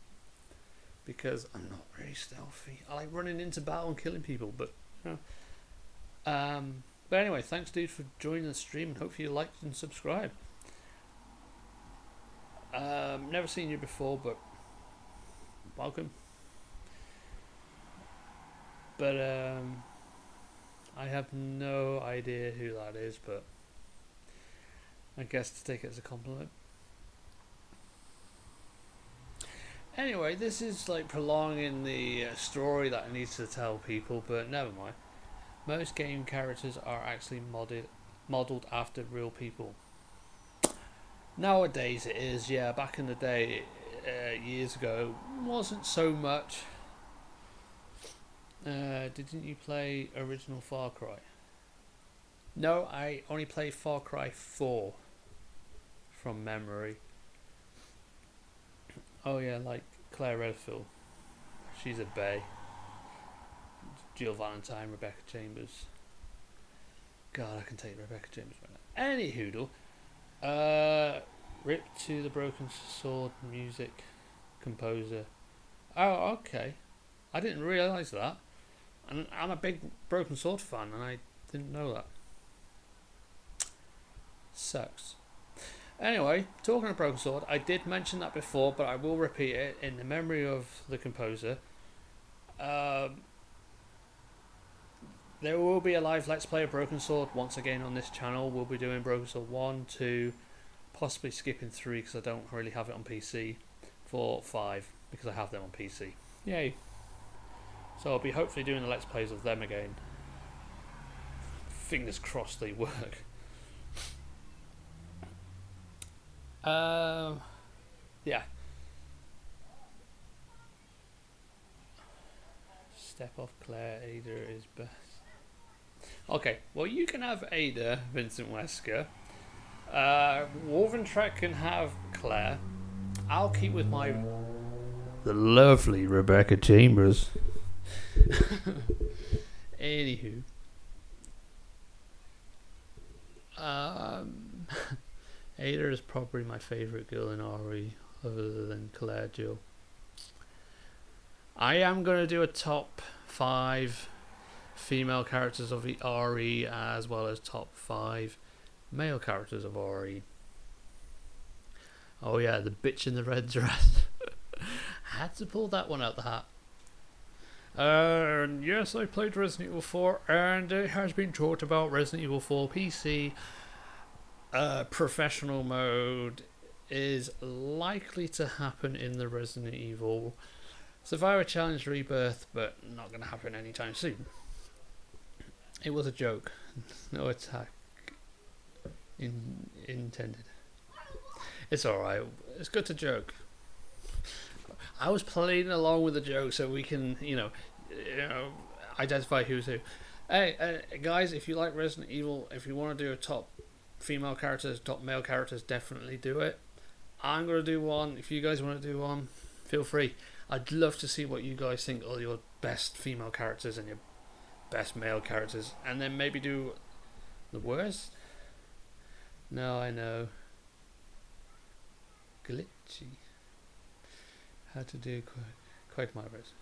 because I'm not very stealthy. I like running into battle and killing people, but you know. But anyway, thanks dude for joining the stream, and hopefully you liked and subscribed. Never seen you before, but welcome. But I have no idea who that is, but I guess to take it as a compliment. Anyway, this is like prolonging the story that I need to tell people, but never mind. Most game characters are actually modeled after real people. Nowadays it is, yeah. Back in the day, years ago, wasn't so much. Didn't you play original Far Cry? No, I only played Far Cry 4 from memory. Oh yeah, like Claire Redfield. She's a bae. Jill Valentine, Rebecca Chambers. God, I can take Rebecca Chambers right now. Any hoodle. Rip to the Broken Sword music composer. Oh, okay. I didn't realise that. And I'm a big Broken Sword fan, and I didn't know that. Sucks. Anyway, talking of Broken Sword, I did mention that before, but I will repeat it in the memory of the composer. There will be a live Let's Play of Broken Sword once again on this channel. We'll be doing Broken Sword 1, 2, possibly skipping 3 because I don't really have it on PC, 4, 5 because I have them on PC. Yay. So I'll be hopefully doing the Let's Plays of them again. Fingers crossed they work. Yeah. Step off Claire, Ada is best. Okay, well you can have Ada, Vincent Wesker. Wolventrek can have Claire. I'll keep with the lovely Rebecca Chambers. Anywho. Ada is probably my favourite girl in RE, other than Claire Jill. I am going to do a top 5 female characters of RE as well as top 5 male characters of RE. Oh yeah, the bitch in the red dress. Had to pull that one out the hat. Yes, I played Resident Evil 4 and it has been talked about. Resident Evil 4 PC professional mode is likely to happen in the Resident Evil Survivor Challenge Rebirth, but not going to happen anytime soon. It was a joke. No attack intended. It's alright. It's good to joke. I was playing along with the joke so we can, identify who's who. Hey, guys, if you like Resident Evil, if you want to do a top female characters, top male characters, definitely do it. I'm going to do one. If you guys want to do one, feel free. I'd love to see what you guys think are your best female characters and your best male characters, and then maybe do the worst. No, I know. Glitchy. How to do quite my best.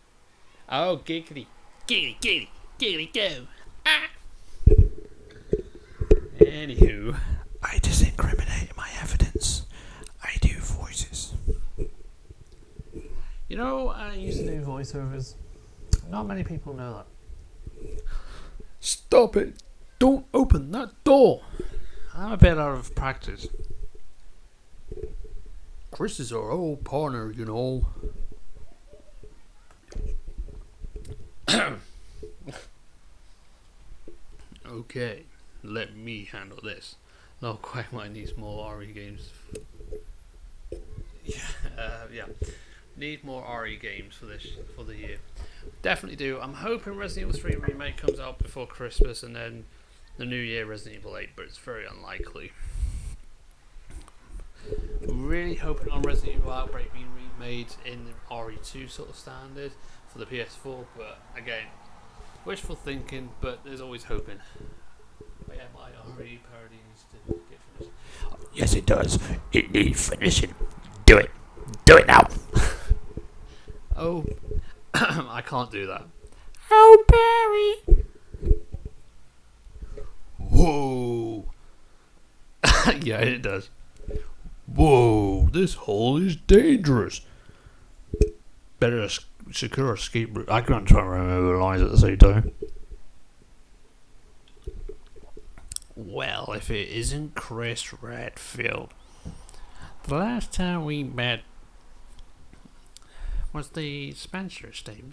Oh, giggity. Giggity, giggity, giggity, go. Ah. Anywho, I disincriminate my evidence. I do voices. you know, I used to do voiceovers. Not many people know that. Stop it! Don't open that door! I'm a bit out of practice. Chris is our old partner, you know. Okay, let me handle this. Lord Quagmire needs more RE games. Yeah. Need more RE games for the year. Definitely do. I'm hoping Resident Evil 3 Remake comes out before Christmas and then the new year Resident Evil 8, but it's very unlikely. Really hoping on Resident Evil Outbreak being remade in the RE2 sort of standard for the PS4, but again, wishful thinking, but there's always hoping. But yeah, my RE parody needs to get finished. Yes, it does. It needs finishing. Do it. Do it now. Oh, I can't do that. Oh, Barry. Whoa. Yeah, it does. Whoa, this hole is dangerous. Better secure escape route. I can't try to remember the lines at the same time. Well, if it isn't Chris Redfield. The last time we met, was the Spencer estate.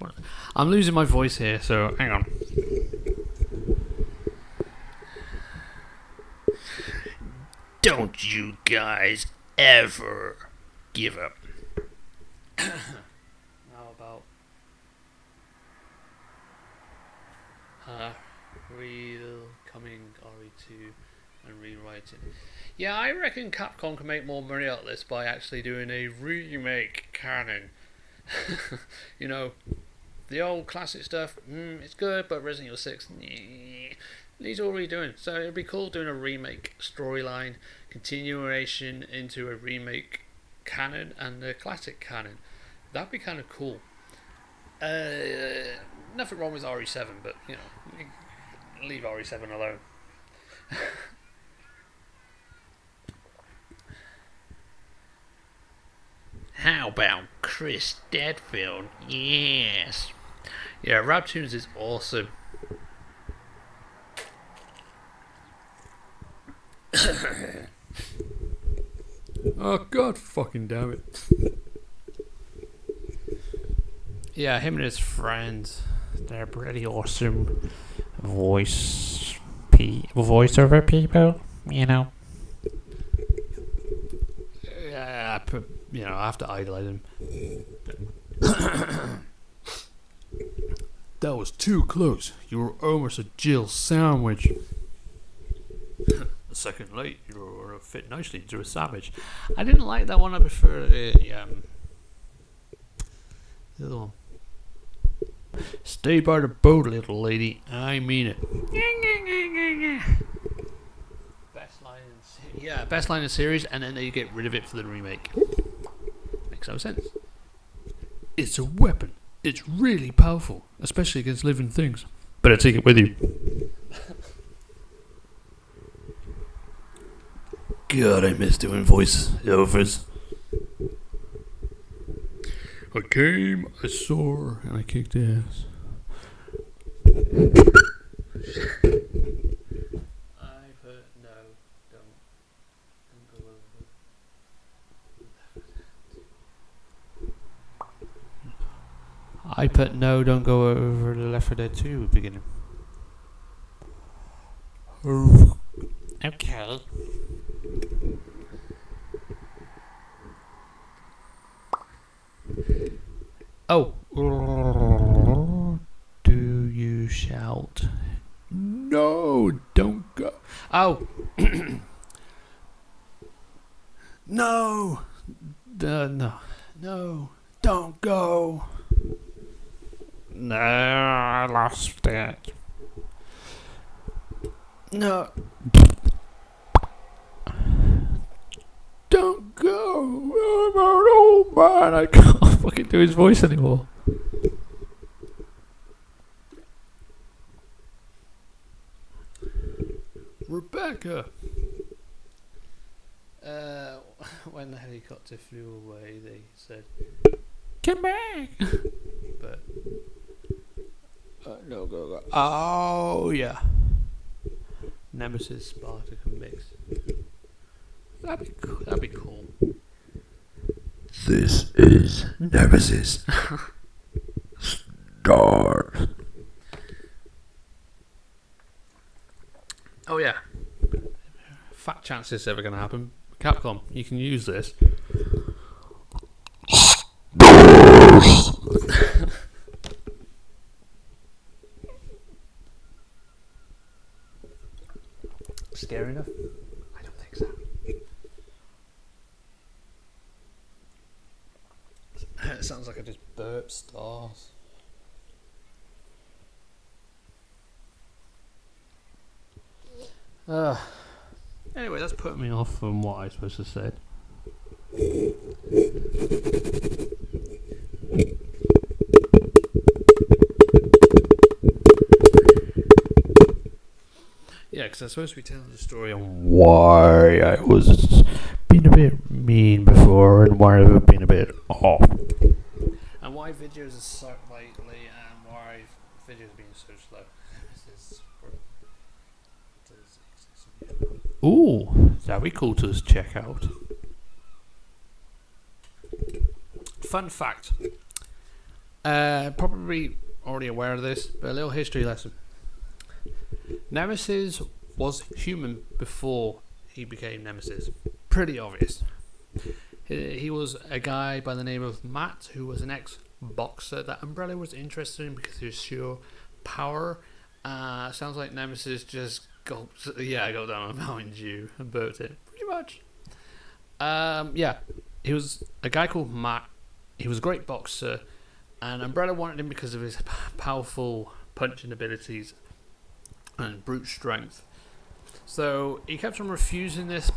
I'm losing my voice here, so hang on. Don't you guys ever give up. How about coming RE2 and rewriting? Yeah, I reckon Capcom can make more money out of this by actually doing a remake canon. You know, the old classic stuff, it's good, but Resident Evil 6, needs all redoing. So it'd be cool doing a remake storyline, continuation into a remake canon and the classic canon. That'd be kind of cool. Nothing wrong with RE7, but you know, leave RE7 alone. How about Chris Deadfield? Yes. Yeah, Raptunes is awesome. Oh god fucking damn it. Yeah, him and his friends, they're pretty awesome voiceover people, you know. Yeah, I have to idolize him. That was too close. You were almost a Jill sandwich. A second late, you were fit nicely into a savage. I didn't like that one. I prefer the other one. Stay by the boat, little lady. I mean it. Best line in the series, and then they get rid of it for the remake. Makes no sense. It's a weapon. It's really powerful, especially against living things. Better take it with you. God, I miss doing voiceovers. I came, I saw, and I kicked ass. I've heard no, don't go over. I put no, don't go over the Left 4 Dead 2 beginning. Okay. Oh. Do you shout? No, don't go. Oh. No. No, don't go. No, I lost it. No. Don't go. I'm an old man. I can't fucking do his voice anymore. Rebecca. When the helicopter flew away, they said, "Come back." But no, go. Oh yeah. Nemesis, Spartacus mix. That'd be cool. This is Nemesis. Stars. Oh yeah. Fat chance this is ever going to happen. Capcom, you can use this. Scary enough? I don't think so. It sounds like I just burped stars. Anyway, that's putting me off from what I was supposed to say. Yeah, because I'm supposed to be telling the story on why I was being a bit mean before and why I've been a bit off. And why videos are so lately and why videos are being so slow. Ooh, that'd be cool to check out. Fun fact. Probably already aware of this, but a little history lesson. Nemesis was human before he became Nemesis. Pretty obvious. He was a guy by the name of Matt, who was an ex-boxer that Umbrella was interested in because of his sheer power. Sounds like Nemesis just got down on Mountain Dew and burped it. Pretty much. He was a guy called Matt. He was a great boxer, and Umbrella wanted him because of his powerful punching abilities and brute strength. So he kept on refusing this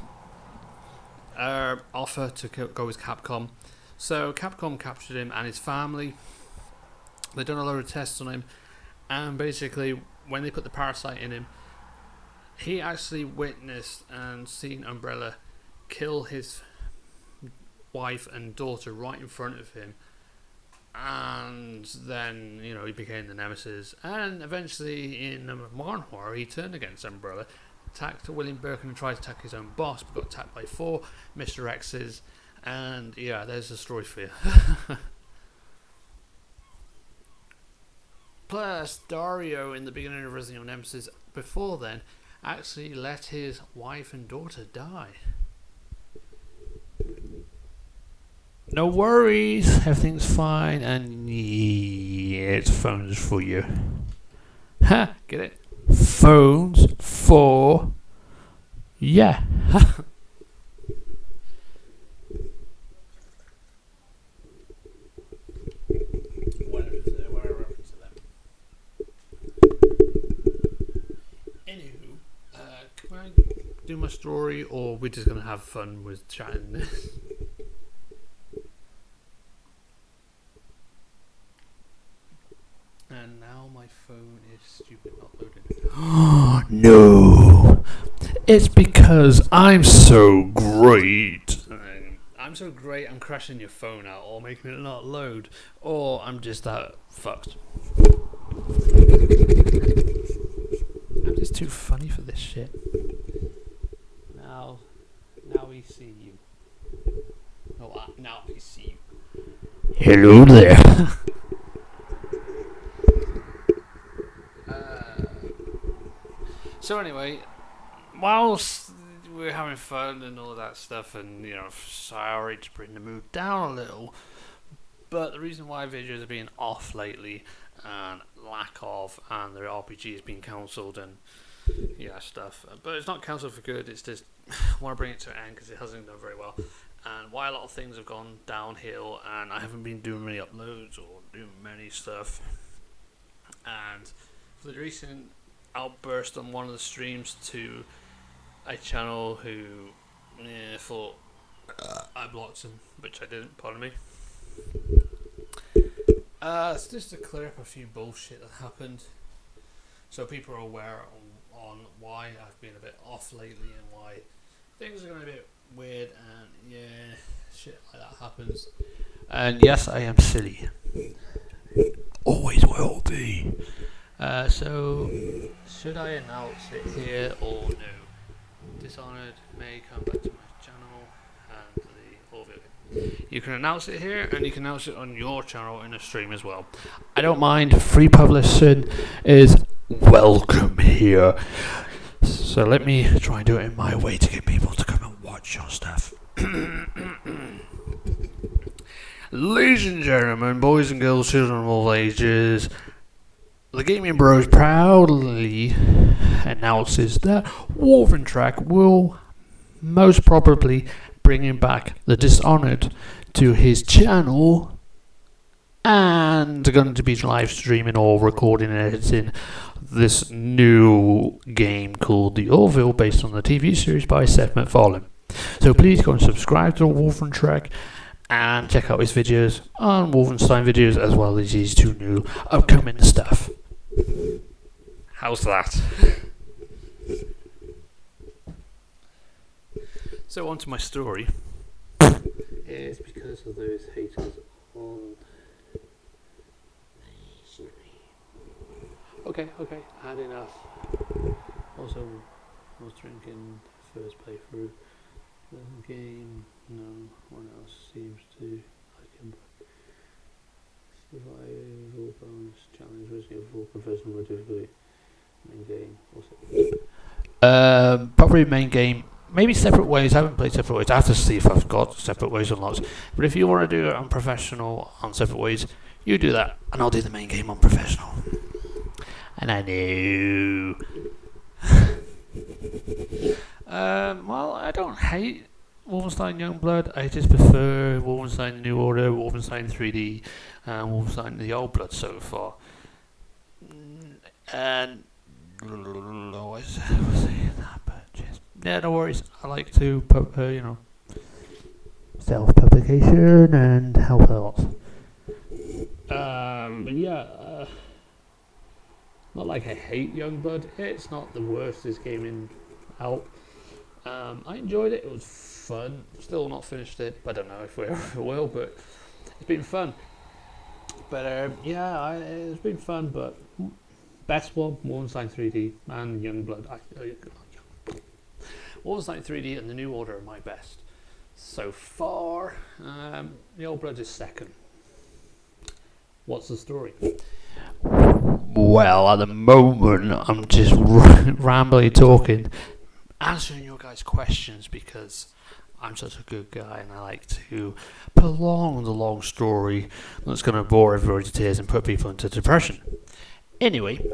offer to go with Capcom. So Capcom captured him and his family. They done a load of tests on him, and basically when they put the parasite in him, he actually witnessed and seen Umbrella kill his wife and daughter right in front of him, and then he became the Nemesis. And eventually in number 1 horror, he turned against Umbrella, attacked William Birkin and tried to attack his own boss, but got attacked by 4 Mr. X's. And there's the story for you. Plus, Dario in the beginning of Resident Evil Nemesis, before then, actually let his wife and daughter die. No worries, everything's fine, and it's phones for you. Ha! Get it? Phones for Whatever happened to them. Anywho, can I do my story, or we're just gonna have fun with chatting this? And now my phone is stupid uploading. No, it's because I'm so great. I'm so great, I'm crashing your phone out or making it not load, or I'm just that fucked. I'm just too funny for this shit. Now we see you. Now I see you. Hello there. So anyway, whilst we're having fun and all that stuff, and sorry to bring the mood down a little, but the reason why videos are being off lately and lack of, and the RPG has been cancelled and stuff, but it's not cancelled for good. It's just I want to bring it to an end because it hasn't done very well, and why a lot of things have gone downhill, and I haven't been doing many uploads or doing many stuff, and for the recent outburst on one of the streams to a channel who thought I blocked him, which I didn't, pardon me. It's just to clear up a few bullshit that happened, so people are aware on why I've been a bit off lately and why things are going to be a bit weird, and shit like that happens. And yes, I am silly. Always will be. So, should I announce it here or no? Dishonored may come back to my channel and the Orville. You can announce it here, and you can announce it on your channel in a stream as well. I don't mind. Free publishing is welcome here. So let me try and do it in my way to get people to come and watch your stuff. Ladies and gentlemen, boys and girls, children of all ages, the Gaming Bros proudly announces that Wolven Track will most probably bring back the Dishonored to his channel, and going to be live streaming or recording and editing this new game called The Orville, based on the TV series by Seth MacFarlane. So please go and subscribe to Wolven Track and check out his videos on Wolfenstein videos, as well as his 2 new upcoming stuff. How's that? So on to my story. It's because of those haters on... Okay, had enough. Also, I was drinking first playthrough the game. No one else seems to like him. Survive. prefer more difficulty? Main game. Probably main game. Maybe separate ways. I haven't played separate ways. I have to see if I've got separate ways unlocked. But if you want to do it on professional on separate ways, you do that, and I'll do the main game on professional. And I know. Well, I don't hate Wolfenstein Youngblood. I just prefer Wolfenstein New Order, Wolfenstein 3D, and Wolfenstein The Old Blood so far. And always saying that, but just yeah, no worries. I like to self-publication and help out. But yeah, not like I hate Youngblood. It's not the worstest game out. I enjoyed it. It was fun. Still not finished it. I don't know if we ever will, but it's been fun. But yeah, it's been fun. But best one, Wolfenstein 3D and Youngblood. Wolfenstein 3D and the New Order are my best so far. The Old Blood is second. What's the story? Well, at the moment, I'm just rambling, talking, answering your guys' questions because I'm such a good guy and I like to prolong the long story that's going to bore everybody to tears and put people into depression. Anyway,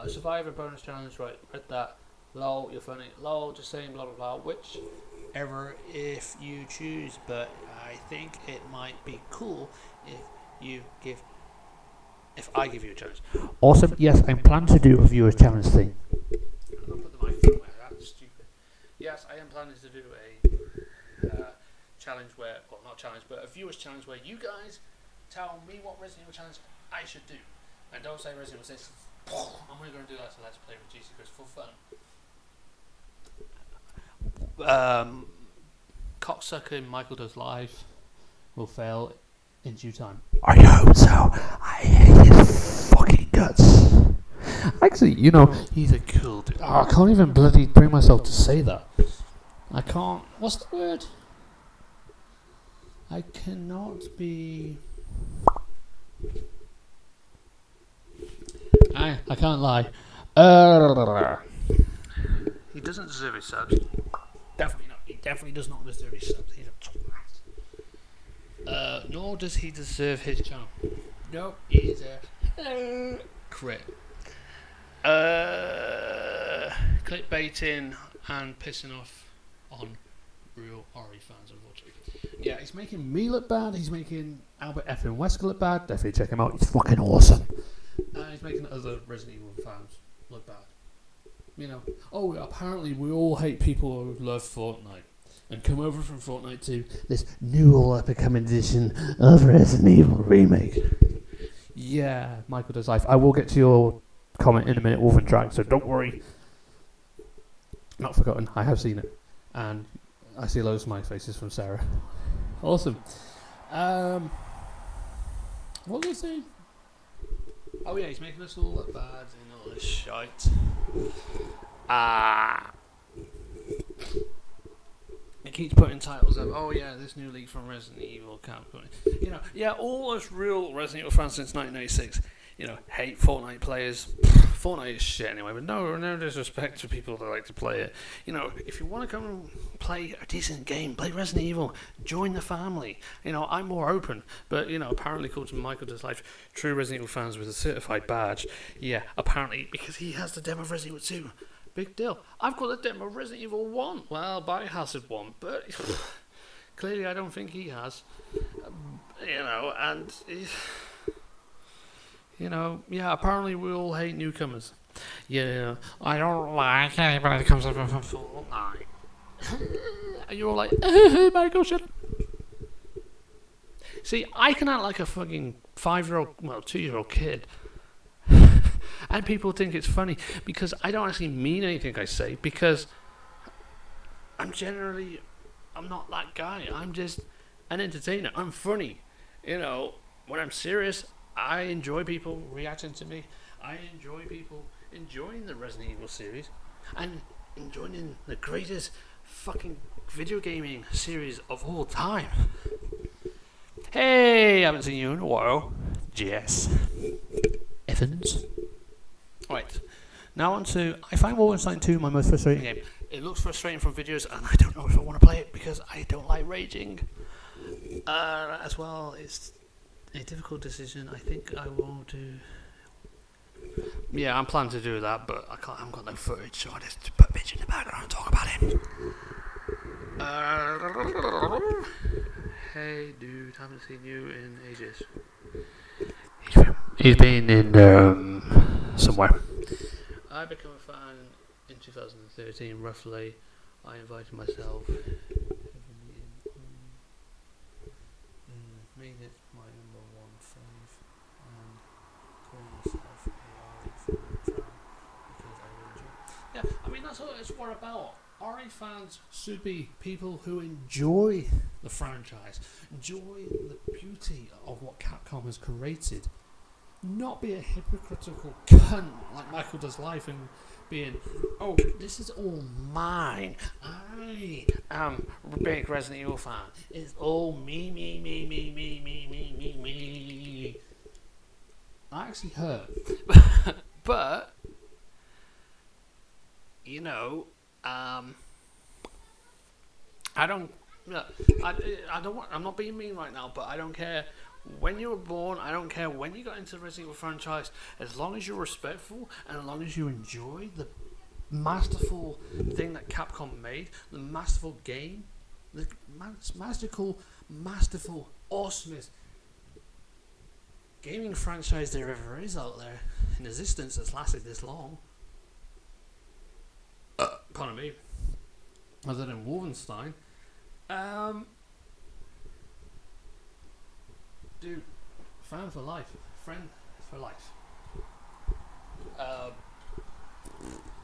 Survivor bonus challenge, right? Read that. Lol, you're funny. Lol, just saying blah blah blah. Whichever if you choose, but I think it might be cool if I give you a challenge. Awesome. Yes, I'm planning to do a viewer's challenge thing. I'm gonna put the microphone away. That's stupid. Yes, I am planning to do a challenge where, well, not challenge, but a viewer's challenge where you guys tell me what Resident Evil challenge I should do, and don't say Resident Evil 6. I'm only going to do that so Let's Play with GC Chris for fun. Cocksucker in Michael Does Live will fail in due time. I hope so. I hate his fucking guts. Actually, he's a cool dude. Oh, I can't even bloody bring myself to say that. I can't. What's the word? I cannot be. I can't lie. He doesn't deserve his subs. Definitely not. He definitely does not deserve his subs. He's a twat. Nor does he deserve his channel. No, he's a crit. Clickbaiting and pissing off on real RE fans, unfortunately. Yeah, he's making me look bad. He's making Albert Effin Wesker look bad. Definitely check him out. He's fucking awesome. He's making other Resident Evil fans look bad. Apparently we all hate people who love Fortnite and come over from Fortnite to this new all-up-and-coming edition of Resident Evil Remake. Yeah, Michael Does Life. I will get to your comment in a minute, Wolfen Track, so don't worry. Not forgotten. I have seen it. And I see loads of smiley faces from Sarah. Awesome. What was I saying? Oh yeah, he's making us all look bad in all this shite. It keeps putting titles up. Oh yeah, this new leak from Resident Evil Capcom. All us real Resident Evil fans since 1996. Hate Fortnite players. Fortnite is shit anyway, but no disrespect to people that like to play it. If you want to come and play a decent game, play Resident Evil, join the family. I'm more open, but apparently according to Michael Does Life, true Resident Evil fans with a certified badge. Yeah, apparently because he has the demo of Resident Evil 2. Big deal. I've got the demo of Resident Evil 1. Well, Biohazard 1, but clearly I don't think he has. Apparently we all hate newcomers. Yeah, I don't like anybody that comes up from Fortnite. And you're all like, Michael, shut up. See, I can act like a fucking 2-year-old kid. And people think it's funny because I don't actually mean anything I say, because I'm not that guy. I'm just an entertainer. I'm funny. When I'm serious, I enjoy people reacting to me. I enjoy people enjoying the Resident Evil series and enjoying the greatest fucking video gaming series of all time. Hey, I haven't seen you in a while. GS Evans. Right. Now on to, I find Wolfenstein 2 my most frustrating game. It looks frustrating from videos, and I don't know if I want to play it because I don't like raging. As well, it's a difficult decision. I think I will do. Yeah, I'm planning to do that, but I haven't got no footage, so I just put Mitch in the background and talk about him. Hey, dude, haven't seen you in ages. He's been in somewhere. I became a fan in 2013, roughly. I invited myself. Made it my number one fave, and call myself a RE fan because I really enjoy it. Yeah, I mean that's what it's what about. RE fans should be people who enjoy the franchise, enjoy the beauty of what Capcom has created. Not be a hypocritical cunt like Michael does life and being, oh, this is all mine. I am a big Resident Evil fan. It's all me. That actually hurt. But, you know, I don't. I don't want. I'm not being mean right now, but I don't care when you were born. I don't care when you got into the Resident Evil franchise. As long as you're respectful and as long as you enjoy the masterful thing that Capcom made, the masterful game, the masterful, awesomest gaming franchise there ever is out there in existence that's lasted this long. Pardon me. Other than Wolfenstein. Dude, fan for life. Friend for life.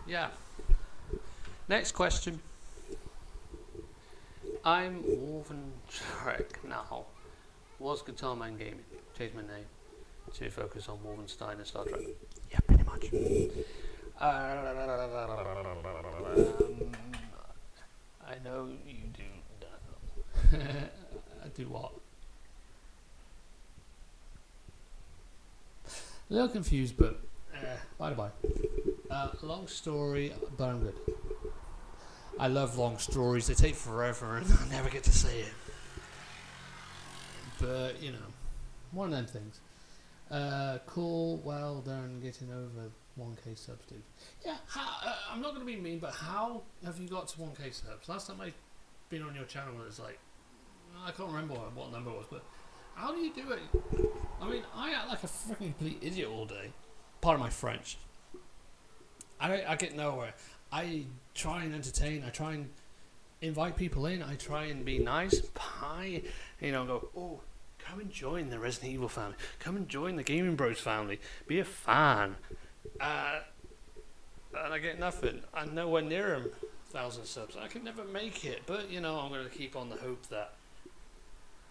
Yeah. Next question. I'm Wolfentrek now. Was Guitar Man Gaming. Changed my name to focus on Wolfenstein and Star Trek. Yeah, pretty much. I know you do that. I do what? A little confused, but by the by. Long story, but I'm good. I love long stories. They take forever, and I never get to say it. But you know, one of them things. Cool. Well done, getting over 1K subs, dude. Yeah. I'm not going to be mean, but how have you got to 1K subs? Last time I've been on your channel, it was like I can't remember what number it was, but how do you do it? I mean, I act like a freaking complete idiot all day. Pardon my French. I get nowhere. I try and entertain. I try and invite people in. I try and be nice. Go, oh, come and join the Resident Evil family. Come and join the Gaming Bros family. Be a fan. And I get nothing. I'm nowhere near 1,000 subs. I can never make it. But, you know, I'm going to keep on the hope that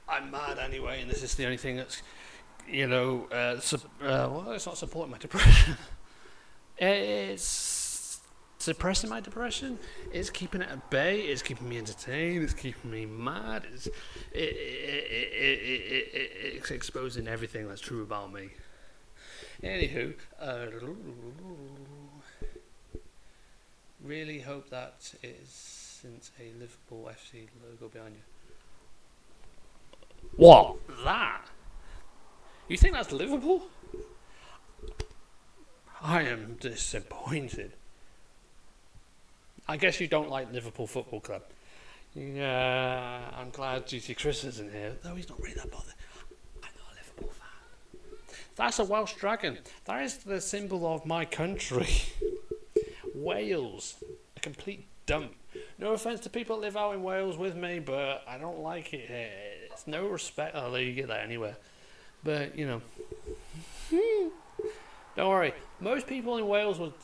I'm mad anyway, and this is the only thing that's, well, it's not supporting my depression. It's suppressing my depression. It's keeping it at bay. It's keeping me entertained. It's keeping me mad. It's exposing everything that's true about me. Anywho, really hope that isn't a Liverpool FC logo behind you. What? That? You think that's Liverpool? I am disappointed. I guess you don't like Liverpool Football Club. Yeah, I'm glad GT Chris isn't here, though he's not really that bothered. I'm not a Liverpool fan. That's a Welsh dragon. That is the symbol of my country. Wales. A complete dump. No offence to people that live out in Wales with me, but I don't like it here. It's no respect. Oh, you get that anywhere. But, you know. Don't worry. Most people in Wales would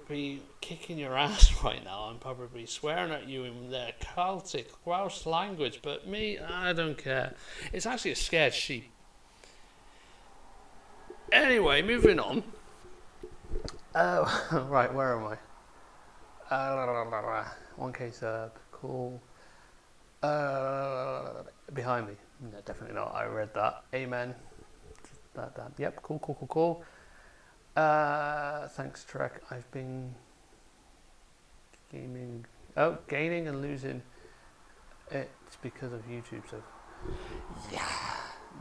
be kicking your ass right now and probably swearing at you in their Celtic Welsh language. But me, I don't care. It's actually a scared sheep. Anyway, moving on. Right, where am I? 1K sub, cool. Behind me? No, definitely not. I read that. Amen. that. Yep, cool. Thanks, Trek. I've been gaining and losing. It's because of YouTube. So yeah,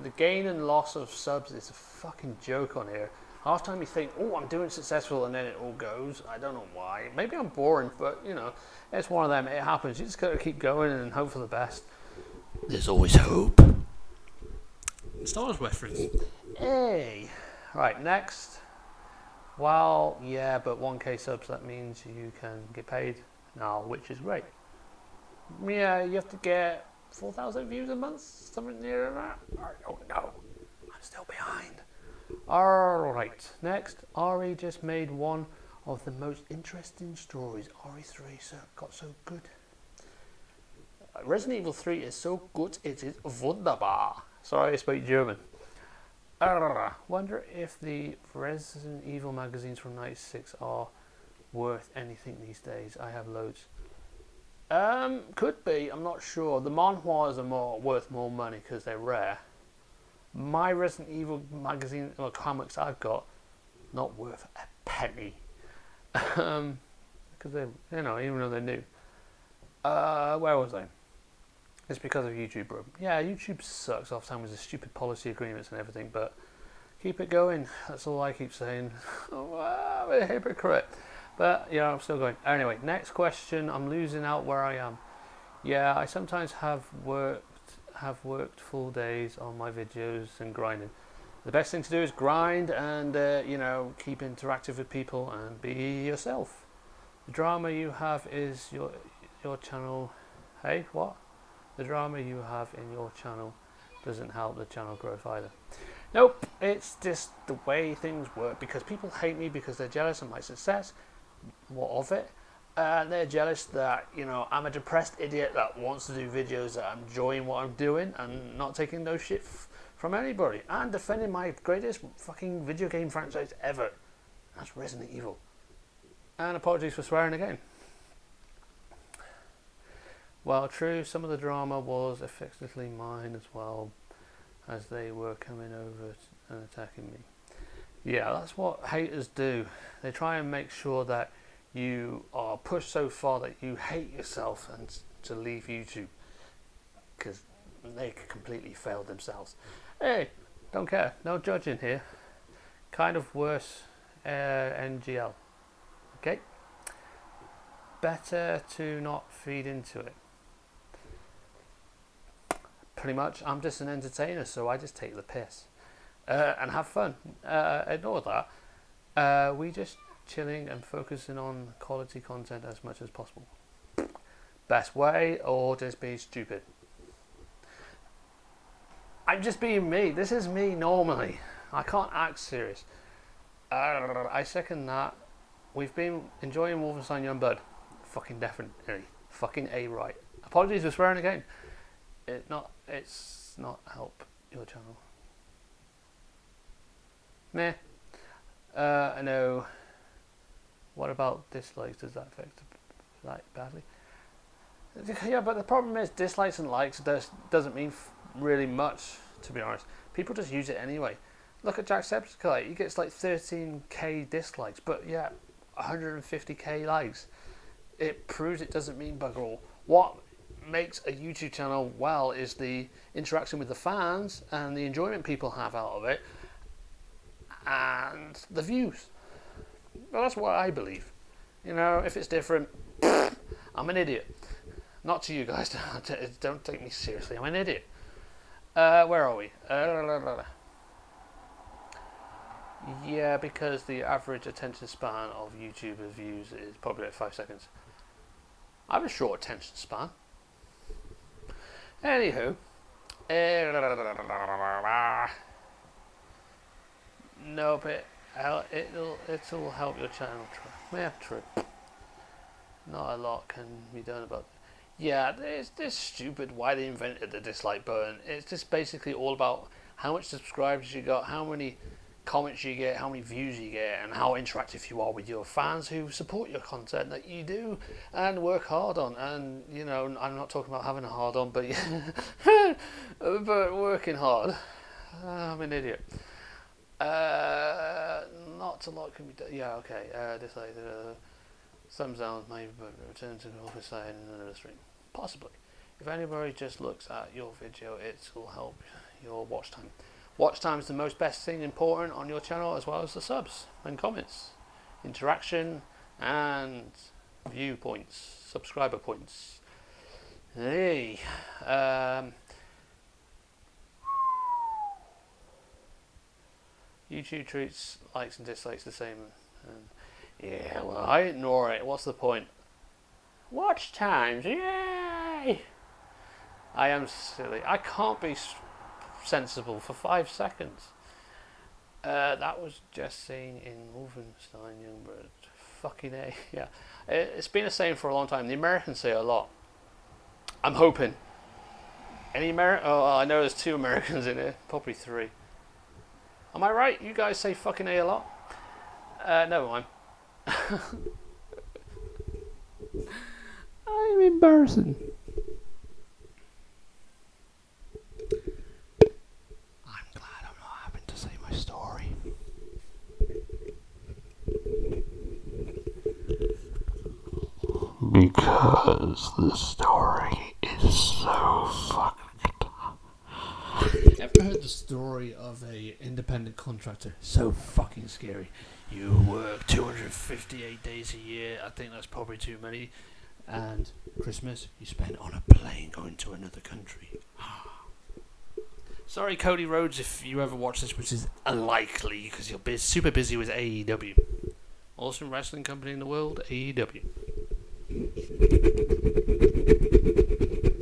the gain and loss of subs is a fucking joke on here. Half time you think, oh, I'm doing successful, and then it all goes. I don't know why. Maybe I'm boring, but you know, it's one of them. It happens. You just gotta keep going and hope for the best. There's always hope. Star Wars reference. Hey, right, next. Well, yeah, but 1K subs, that means you can get paid now, which is great. Yeah, you have to get 4,000 views a month, something near that. I don't know. I'm still behind. Alright, next. RE just made one of the most interesting stories. RE3 got so good. Resident Evil 3 is so good, it is wunderbar. Sorry, I spoke German. Wonder if the Resident Evil magazines from '96 are worth anything these days. I have loads. Could be. I'm not sure. The manhwas are worth more money because they're rare. My Resident Evil magazine or comics I've got not worth a penny. Because they, you know, even though they're new. Where was I? It's because of YouTube, bro. Yeah, YouTube sucks off time with the stupid policy agreements and everything, but keep it going. That's all I keep saying. I'm a hypocrite. But, yeah, I'm still going. Anyway, next question. I'm losing out where I am. Yeah, I sometimes have worked full days on my videos and grinding. The best thing to do is grind and, you know, keep interactive with people and be yourself. The drama you have is your channel. Hey, what? The drama you have in your channel doesn't help the channel growth either. Nope, it's just the way things work because people hate me because they're jealous of my success. What of it? They're jealous that, you know, I'm a depressed idiot that wants to do videos that I'm enjoying what I'm doing and not taking no shit from anybody and defending my greatest fucking video game franchise ever. That's Resident Evil. And apologies for swearing again. Well, true, some of the drama was effectively mine as well, as they were coming over and attacking me. Yeah, that's what haters do. They try and make sure that you are pushed so far that you hate yourself and to leave YouTube, because they completely failed themselves. Hey, don't care, no judging here. Kind of worse, NGL. Okay? Better to not feed into it. Pretty much, I'm just an entertainer, so I just take the piss and have fun. Ignore that. We just chilling and focusing on quality content as much as possible. Best way, or just being stupid. I'm just being me. This is me normally. I can't act serious. I second that. We've been enjoying Wolfenstein Youngblood. Fucking definitely. Fucking A right. Apologies for swearing again. It's not help your channel. Meh. I know. What about dislikes? Does that affect like badly? Yeah, but the problem is dislikes and likes doesn't mean really much, to be honest. People just use it anyway. Look at Jacksepticeye. He gets like 13k dislikes, but yeah, 150k likes. It proves it doesn't mean bugger all. What makes a YouTube channel well is the interaction with the fans and the enjoyment people have out of it and the views. Well, that's what I believe. You know, if it's different, I'm an idiot. Not to you guys, don't take me seriously, I'm an idiot. Where are we? Yeah, because the average attention span of YouTubers' views is probably like 5 seconds. I have a short attention span. Anywho, no, but it'll help your channel. Yeah, true. Not a lot can be done about it. Yeah, it's just stupid why they invented the dislike button. It's just basically all about how much subscribers you got, how many comments you get, how many views you get, and how interactive you are with your fans who support your content that you do and work hard on. And you know, I'm not talking about having a hard on, but but working hard. I'm an idiot. Not a lot can be done. Yeah, okay. Some zones may return to the office side in another stream. Possibly. If anybody just looks at your video, it will help your watch time. Watch time is the most best thing important on your channel, as well as the subs and comments, interaction, and viewpoints, subscriber points. Hey, YouTube treats likes and dislikes the same. Yeah, well, I ignore it. What's the point? Watch times, yay! I am silly. I can't be sensible for 5 seconds. That was just seen in Wolfenstein Youngblood. Fucking A. Yeah. It's been the same for a long time. The Americans say it a lot. I'm hoping. Any Oh, I know there's 2 Americans in here. Probably 3. Am I right? You guys say fucking A lot? Never mind. I'm embarrassing. I'm glad I'm not having to say my story. Because the story is so fucked. Ever heard the story of a independent contractor? So fucking scary. You work 258 days a year. I think that's probably too many. And Christmas you spend on a plane going to another country. Sorry, Cody Rhodes, if you ever watch this, which is unlikely because you're super busy with AEW. Awesome wrestling company in the world, AEW.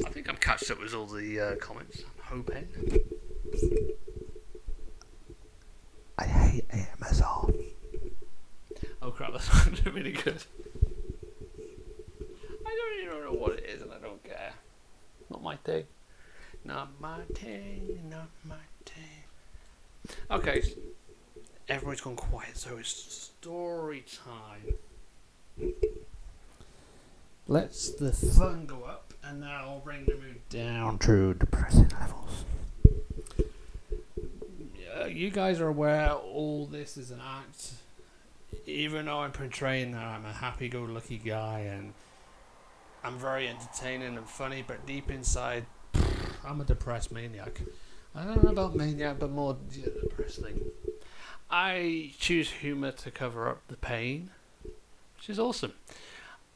I think I'm catched up with all the comments. I'm hoping. I hate AMSR. Oh crap, that's not really good. I don't even know what it is and I don't care. Not my thing. Not my thing, not my thing. Okay, everybody's gone quiet, so it's story time. Let's the fun go up, and now I'll bring the mood down to depressing levels. You guys are aware all this is an act. Even though I'm portraying that I'm a happy-go-lucky guy and I'm very entertaining and funny, but deep inside, I'm a depressed maniac. I don't know about maniac, but more depressed thing. I choose humour to cover up the pain, which is awesome.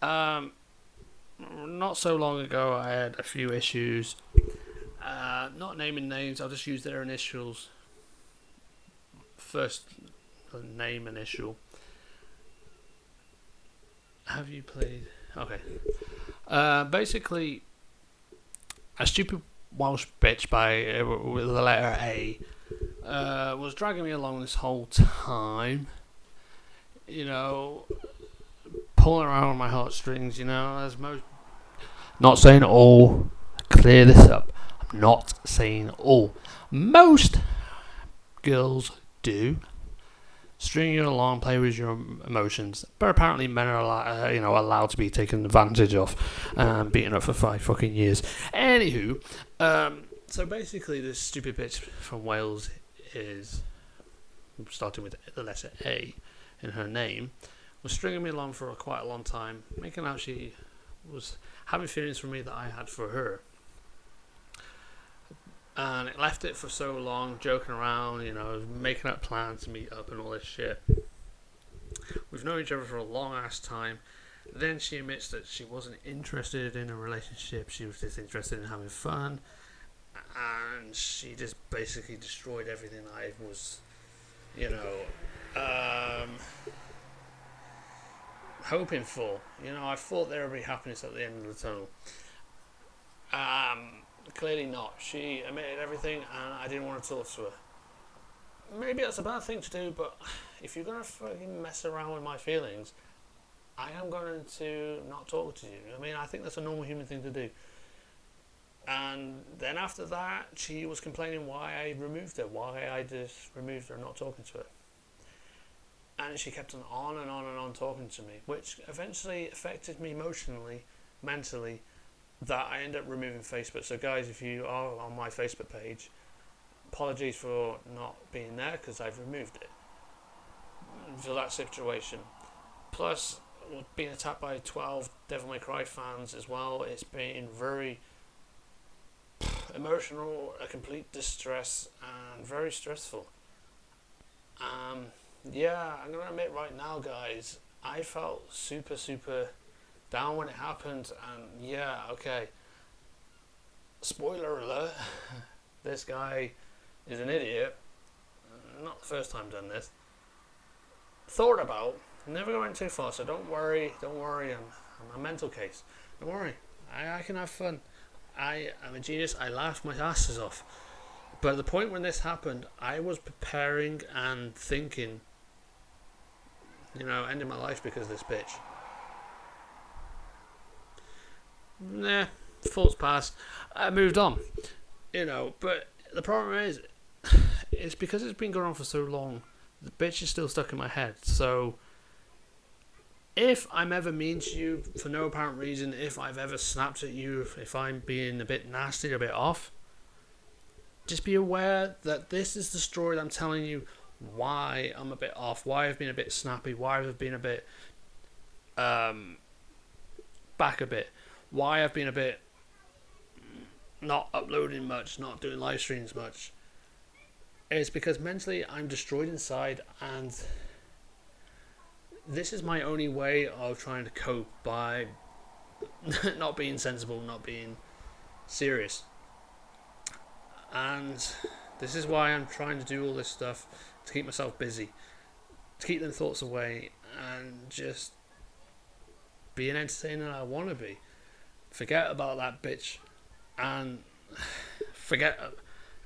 Not so long ago, I had a few issues. Not naming names, I'll just use their initials. First name initial. Have you played? Okay. Basically, a stupid Welsh bitch with the letter A was dragging me along this whole time. You know, pulling around on my heartstrings. You know, as most. Not saying all. Clear this up. I'm not saying all. Most girls do. String you along, play with your emotions, but apparently men are allowed to be taken advantage of and beaten up for 5 fucking years. Anywho, so basically this stupid bitch from Wales is, starting with the letter A in her name, was stringing me along for quite a long time, making out she was having feelings for me that I had for her. And it left it for so long, joking around, you know, making up plans to meet up and all this shit. We've known each other for a long ass time. Then she admits that she wasn't interested in a relationship, she was just interested in having fun. And she just basically destroyed everything I was, hoping for. You know, I thought there would be happiness at the end of the tunnel. Clearly not. She admitted everything and I didn't want to talk to her. Maybe that's a bad thing to do, but if you're going to fucking mess around with my feelings, I am going to not talk to you. I mean, I think that's a normal human thing to do. And then after that, she was complaining why I removed her, why I just removed her and not talking to her. And she kept on and on and on talking to me, which eventually affected me emotionally, mentally, that I ended up removing Facebook. So guys, if you are on my Facebook page, apologies for not being there because I've removed it for that situation. Plus, being attacked by 12 Devil May Cry fans as well, it's been very emotional, a complete distress, and very stressful. Yeah, I'm gonna admit right now, guys, I felt super down when it happened, and yeah, okay. Spoiler alert, this guy is an idiot. Not the first time I've done this. Thought about, never going too far, so don't worry, I'm a mental case. Don't worry, I can have fun. I am a genius, I laughed my asses off. But at the point when this happened, I was preparing and thinking, ending my life because of this bitch. Nah, thoughts passed. I moved on. But the problem is, it's because it's been going on for so long, the bitch is still stuck in my head. So, if I'm ever mean to you for no apparent reason, if I've ever snapped at you, if I'm being a bit nasty or a bit off, just be aware that this is the story that I'm telling you why I'm a bit off, why I've been a bit snappy, why I've been a bit back a bit, why I've been a bit not uploading much, not doing live streams much. It's because mentally I'm destroyed inside, and this is my only way of trying to cope by not being sensible, not being serious. And this is why I'm trying to do all this stuff, to keep myself busy, to keep them thoughts away, and just be an entertainer I want to be. Forget about that bitch, and forget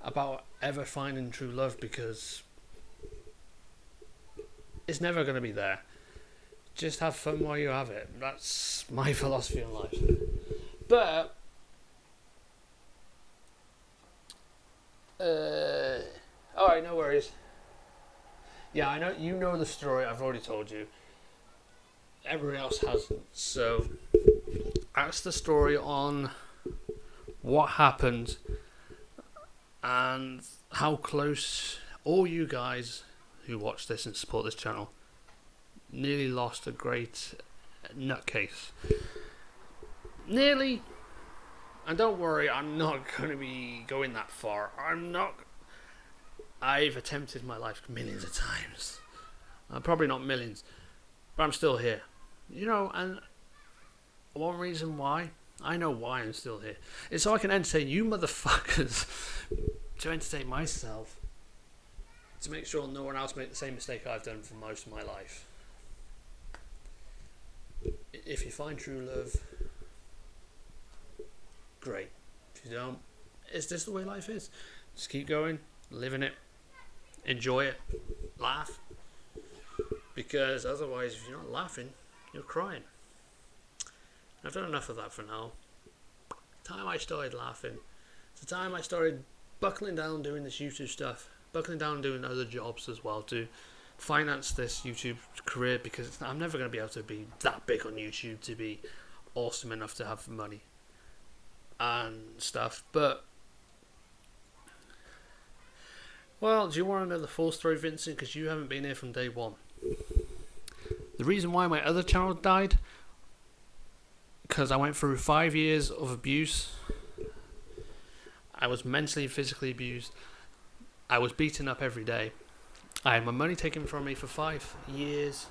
about ever finding true love, because it's never going to be there. Just have fun while you have it. That's my philosophy on life. But alright, no worries. Yeah, I know you know the story. I've already told you. Everybody else hasn't. So that's the story on what happened and how close all you guys who watch this and support this channel nearly lost a great nutcase. Nearly. And don't worry, I'm not going to be going that far. I've attempted my life millions of times. Probably not millions, but I'm still here. And one reason why, I know why I'm still here, is so I can entertain you motherfuckers, to entertain myself, to make sure no one else makes the same mistake I've done for most of my life. If you find true love, great. If you don't, it's just the way life is. Just keep going, live in it, enjoy it, laugh. Because otherwise, if you're not laughing, you're crying. I've done enough of that for now. The time I started laughing, it's the time I started buckling down doing this YouTube stuff, buckling down doing other jobs as well to finance this YouTube career, because I'm never going to be able to be that big on YouTube to be awesome enough to have money and stuff. But well, do you want to know the full story, Vincent? Because you haven't been here from day one. The reason why my other channel died, because I went through 5 years of abuse. I was mentally and physically abused. I was beaten up every day. I had my money taken from me for 5 years,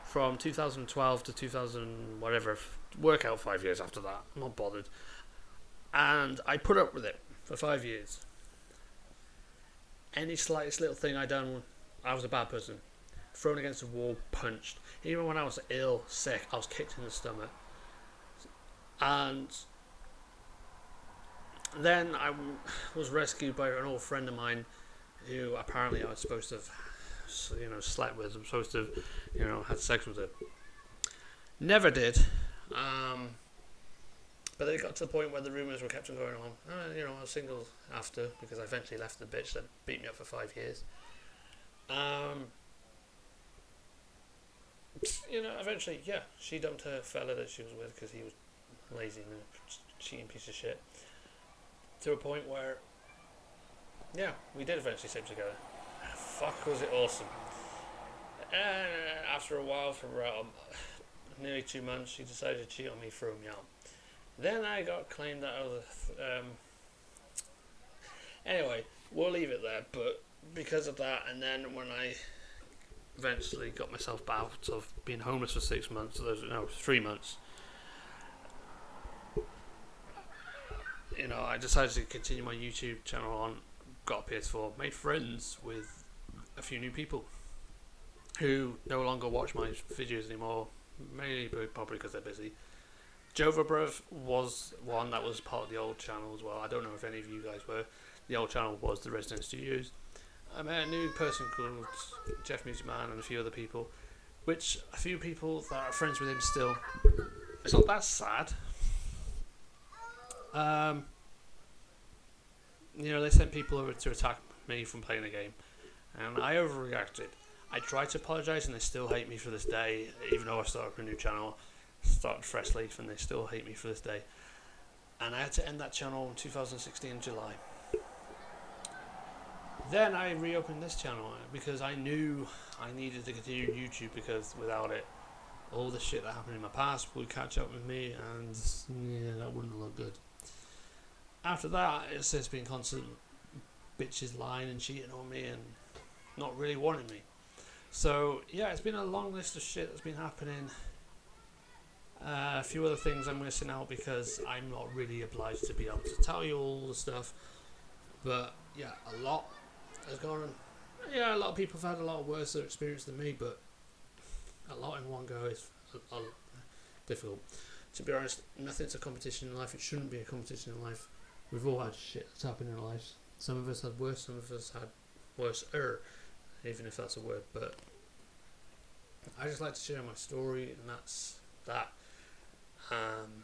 from 2012 to 2000 whatever. Work out 5 years after that. I'm not bothered. And I put up with it for 5 years. Any slightest little thing I done, I was a bad person. Thrown against a wall, punched. Even when I was ill, sick, I was kicked in the stomach. And then I was rescued by an old friend of mine, who apparently I was supposed to have, slept with. I'm supposed to have, had sex with her. Never did. But it got to the point where the rumours were kept on going on. I was single after, because I eventually left the bitch that beat me up for 5 years. Eventually, yeah, she dumped her fella that she was with because he was lazy and a cheating piece of shit. To a point where yeah, we did eventually sleep together. Fuck, was it awesome. And after a while, for nearly 2 months, she decided to cheat on me, threw me out. Then I got claimed out of the... anyway, we'll leave it there, but because of that, and then when I eventually got myself out of being homeless for 6 months, 3 months, I decided to continue my YouTube channel on, got a PS4, made friends with a few new people who no longer watch my videos anymore, mainly probably because they're busy. Jovabrev was one that was part of the old channel as well. I don't know if any of you guys were. The old channel was the Resident Studios. I met a new person called Jeff Music Man and a few other people, which a few people that are friends with him still. It's not that sad. They sent people over to attack me from playing the game, and I overreacted. I tried to apologise, and they still hate me for this day, even though I started a new channel, started Fresh Leaf, and they still hate me for this day. And I had to end that channel in 2016 July. Then I reopened this channel because I knew I needed to continue YouTube, because without it, all the shit that happened in my past would catch up with me, and that wouldn't look good. After that, it's just been constant bitches lying and cheating on me and not really wanting me. So yeah, it's been a long list of shit that's been happening. A few other things I'm missing out because I'm not really obliged to be able to tell you all the stuff. But yeah, a lot has gone on. Yeah, a lot of people have had a lot worse experience than me, but a lot in one go is difficult. To be honest, nothing's a competition in life. It shouldn't be a competition in life. We've all had shit that's happened in our lives. Some of us had worse, some of us had worse-er, even if that's a word. But I just like to share my story, and that's that. And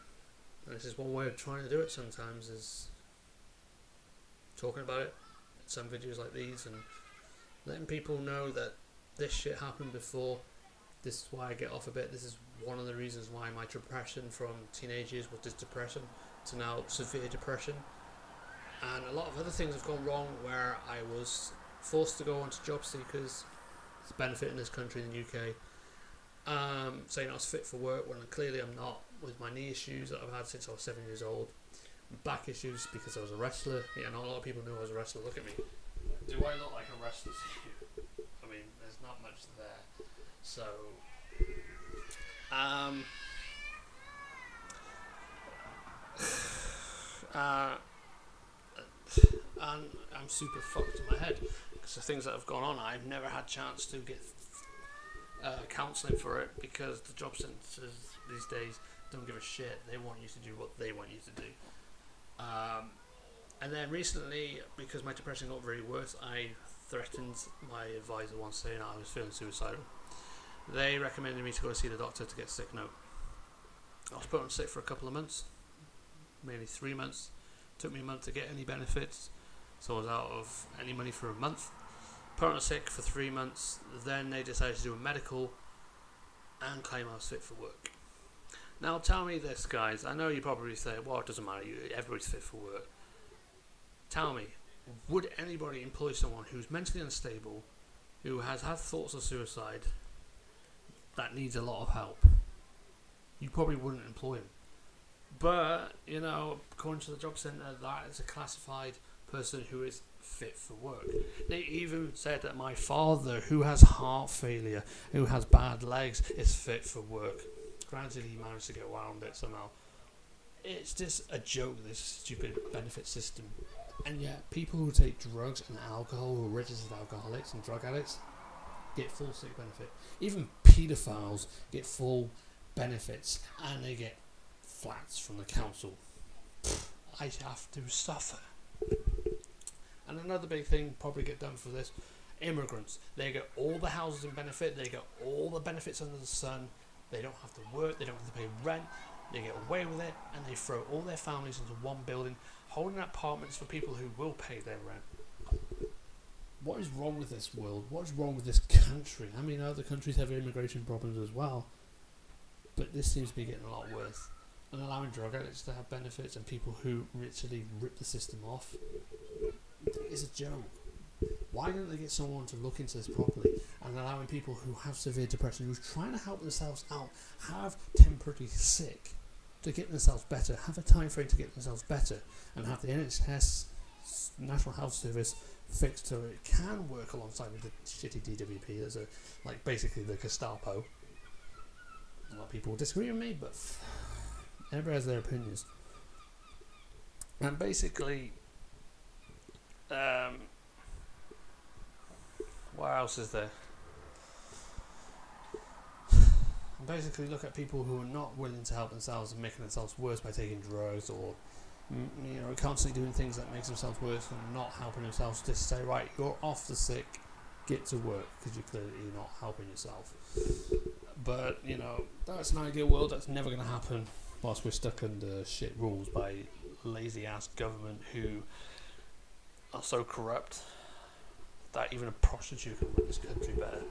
this is one way of trying to do it sometimes, is talking about it in some videos like these and letting people know that this shit happened before. This is why I get off a bit. This is one of the reasons why my depression from teenage years was just depression to now severe depression. And a lot of other things have gone wrong where I was forced to go onto job seekers. It's a benefit in this country, in the UK. Saying I was fit for work when clearly I'm not, with my knee issues that I've had since I was 7 years old. Back issues because I was a wrestler. Yeah, not a lot of people knew I was a wrestler. Look at me. Do I look like a wrestler to you? I mean, there's not much there. So, and I'm super fucked in my head because the things that have gone on. I've never had a chance to get counselling for it because the job centres these days don't give a shit. They want you to do what they want you to do. And then recently, because my depression got very worse, I threatened my advisor once, saying I was feeling suicidal. They recommended me to go see the doctor to get a sick note. I was put on sick for a couple of months, mainly 3 months. Took me a month to get any benefits, so I was out of any money for a month. Put on sick for 3 months. Then they decided to do a medical and claim I was fit for work. Now tell me this, guys. I know you probably say, well, it doesn't matter, everybody's fit for work. Tell me, would anybody employ someone who's mentally unstable, who has had thoughts of suicide, that needs a lot of help? You probably wouldn't employ him. But, according to the job centre, that is a classified person who is fit for work. They even said that my father, who has heart failure, who has bad legs, is fit for work. Granted, he managed to get around it somehow. It's just a joke, this stupid benefit system. And yet, people who take drugs and alcohol, who are registered alcoholics and drug addicts, get full sick benefit. Even paedophiles get full benefits, and they get flats from the council. I have to suffer. And another big thing, probably get done for this, immigrants. They get all the housing benefit, they get all the benefits under the sun, they don't have to work, they don't have to pay rent, they get away with it, and they throw all their families into one building, holding apartments for people who will pay their rent. What is wrong with this world? What is wrong with this country? I mean, other countries have immigration problems as well, but this seems to be getting a lot worse. And allowing drug addicts to have benefits and people who literally rip the system off. It's a joke. Why don't they get someone to look into this properly and allowing people who have severe depression, who's trying to help themselves out, have temporarily sick, to get themselves better, have a time frame to get themselves better, and have the NHS, National Health Service, fixed so it can work alongside with the shitty DWP. There's basically the Gestapo. A lot of people disagree with me, but everybody has their opinions. And basically, what else is there? Basically, look at people who are not willing to help themselves and making themselves worse by taking drugs or constantly doing things that makes themselves worse and not helping themselves. Just say, right, you're off the sick, get to work, because you're clearly not helping yourself. But that's an ideal world. That's never going to happen whilst we're stuck under shit rules by lazy ass government who are so corrupt that even a prostitute can run this country better.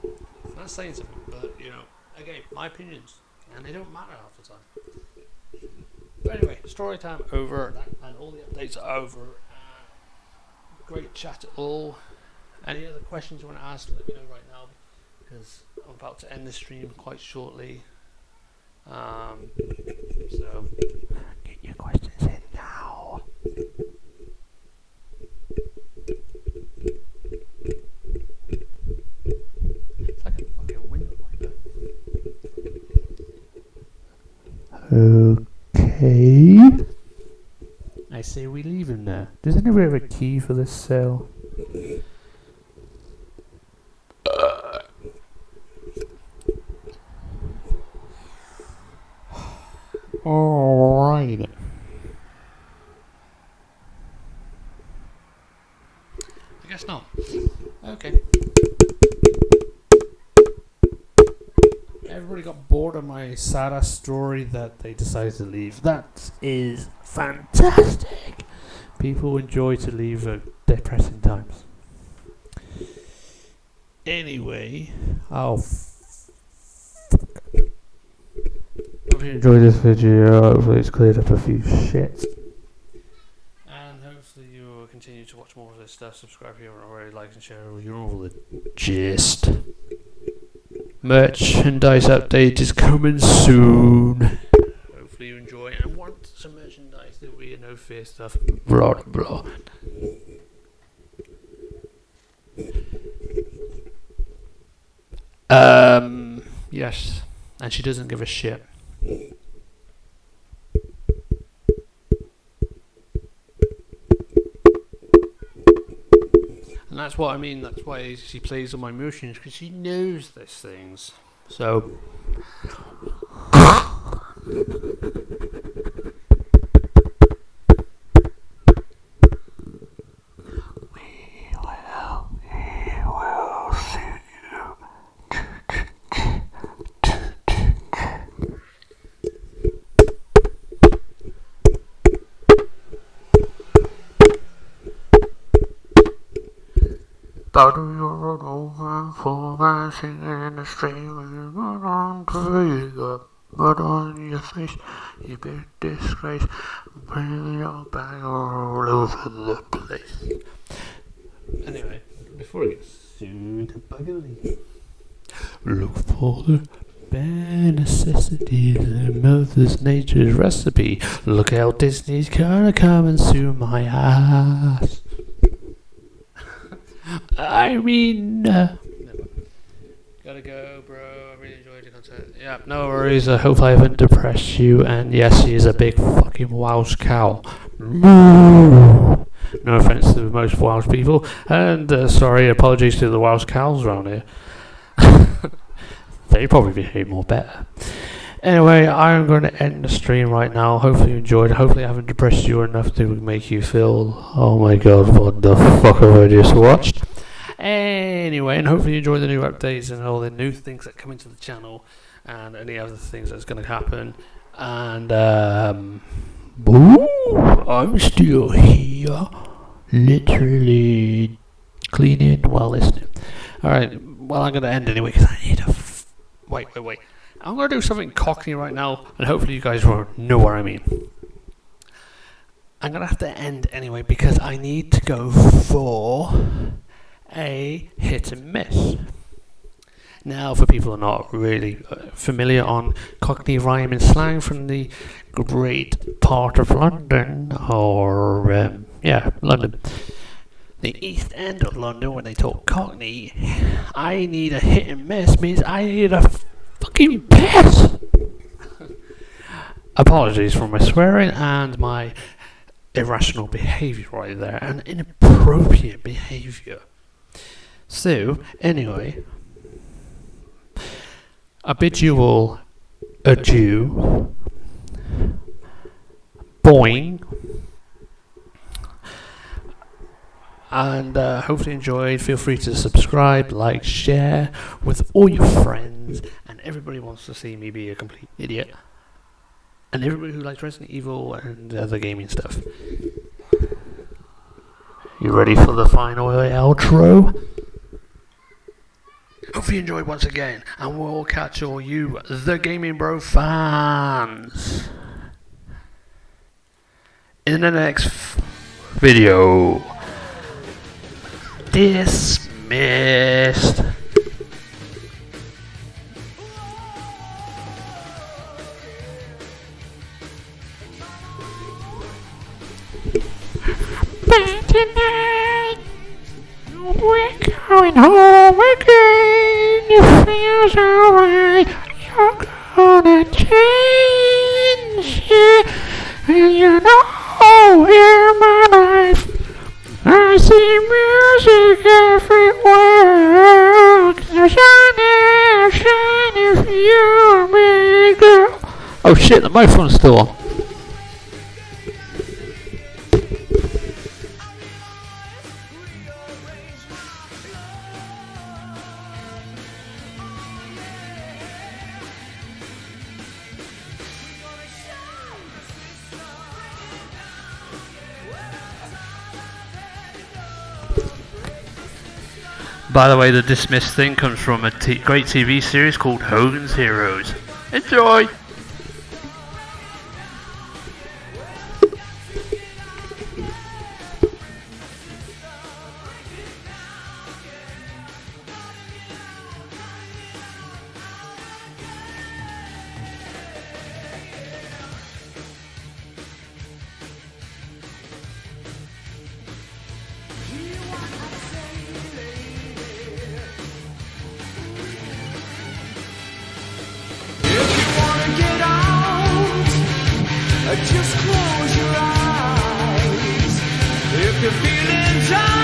I'm not saying something, but again, my opinions, and they don't matter half the time. But anyway, story time over, and all the updates are over. Great chat at all. Any other questions you want to ask, let me know right now, because I'm about to end the stream quite shortly. So get your questions in now. It's like a fucking window wiper. Okay. I say we leave him there. Does anybody have a key for this cell? Alright. I guess not. Okay. Everybody got bored of my sad ass story that they decided to leave. That is fantastic. People enjoy to leave at depressing times. Anyway, hope you enjoyed this video. Hopefully it's cleared up a few shit. And hopefully you will continue to watch more of this stuff. Subscribe if you haven't already, like and share. You're all the gist. Merchandise update is coming soon. Hopefully you enjoy and want some merchandise. There'll be no fear stuff. Blah blah. Yes. And she doesn't give a shit. And that's what I mean, that's why she plays on my emotions, because she knows these things. So we will see you. But you're over for my singing in the street when you run on to you up. But on your face, you big disgrace, bringing your bag all over the place. Anyway, before it gets soon buggery, look for the bare necessities of Mother Nature's recipe. Look how Disney's gonna come and sue my ass. I mean, gotta go, bro. I really enjoyed your content. Yeah, no worries. I hope I haven't depressed you. And yes, he is a big fucking Welsh cow. No offense to most Welsh people. And apologies to the Welsh cows around here. They probably behave more better. Anyway, I'm going to end the stream right now. Hopefully you enjoyed. Hopefully I haven't depressed you enough to make you feel, oh my god, what the fuck have I just watched? Anyway, and hopefully you enjoy the new updates and all the new things that come into the channel and any other things that's going to happen. And, I'm still here, literally cleaning while listening. Alright, well I'm going to end anyway because I need a... Wait. I'm going to do something cockney right now, and hopefully you guys will know what I mean. I'm going to have to end anyway because I need to go for a hit and miss. Now, for people who are not really familiar on Cockney rhyme and slang from the great part of London, or, London, the East End of London, when they talk Cockney, I need a hit and miss means I need a fucking piss. Apologies for my swearing and my irrational behaviour right there, and inappropriate behaviour. So, anyway, I bid you all adieu. Boing. And hopefully enjoyed. Feel free to subscribe, like, share with all your friends. And everybody wants to see me be a complete idiot. And everybody who likes Resident Evil and other gaming stuff. You ready for the final outro? Hope you enjoyed once again, and we'll catch all you, the Gaming Bro fans, in the next video. Dismissed. But tonight we're going home again. It feels alright. You're gonna change it, and you know in my life I see music everywhere. 'Cause I'm shining for you, big girl. Oh shit, the microphone's still on. By the way, the dismissed thing comes from a great TV series called Hogan's Heroes. Enjoy! Just close your eyes if you're feeling tired.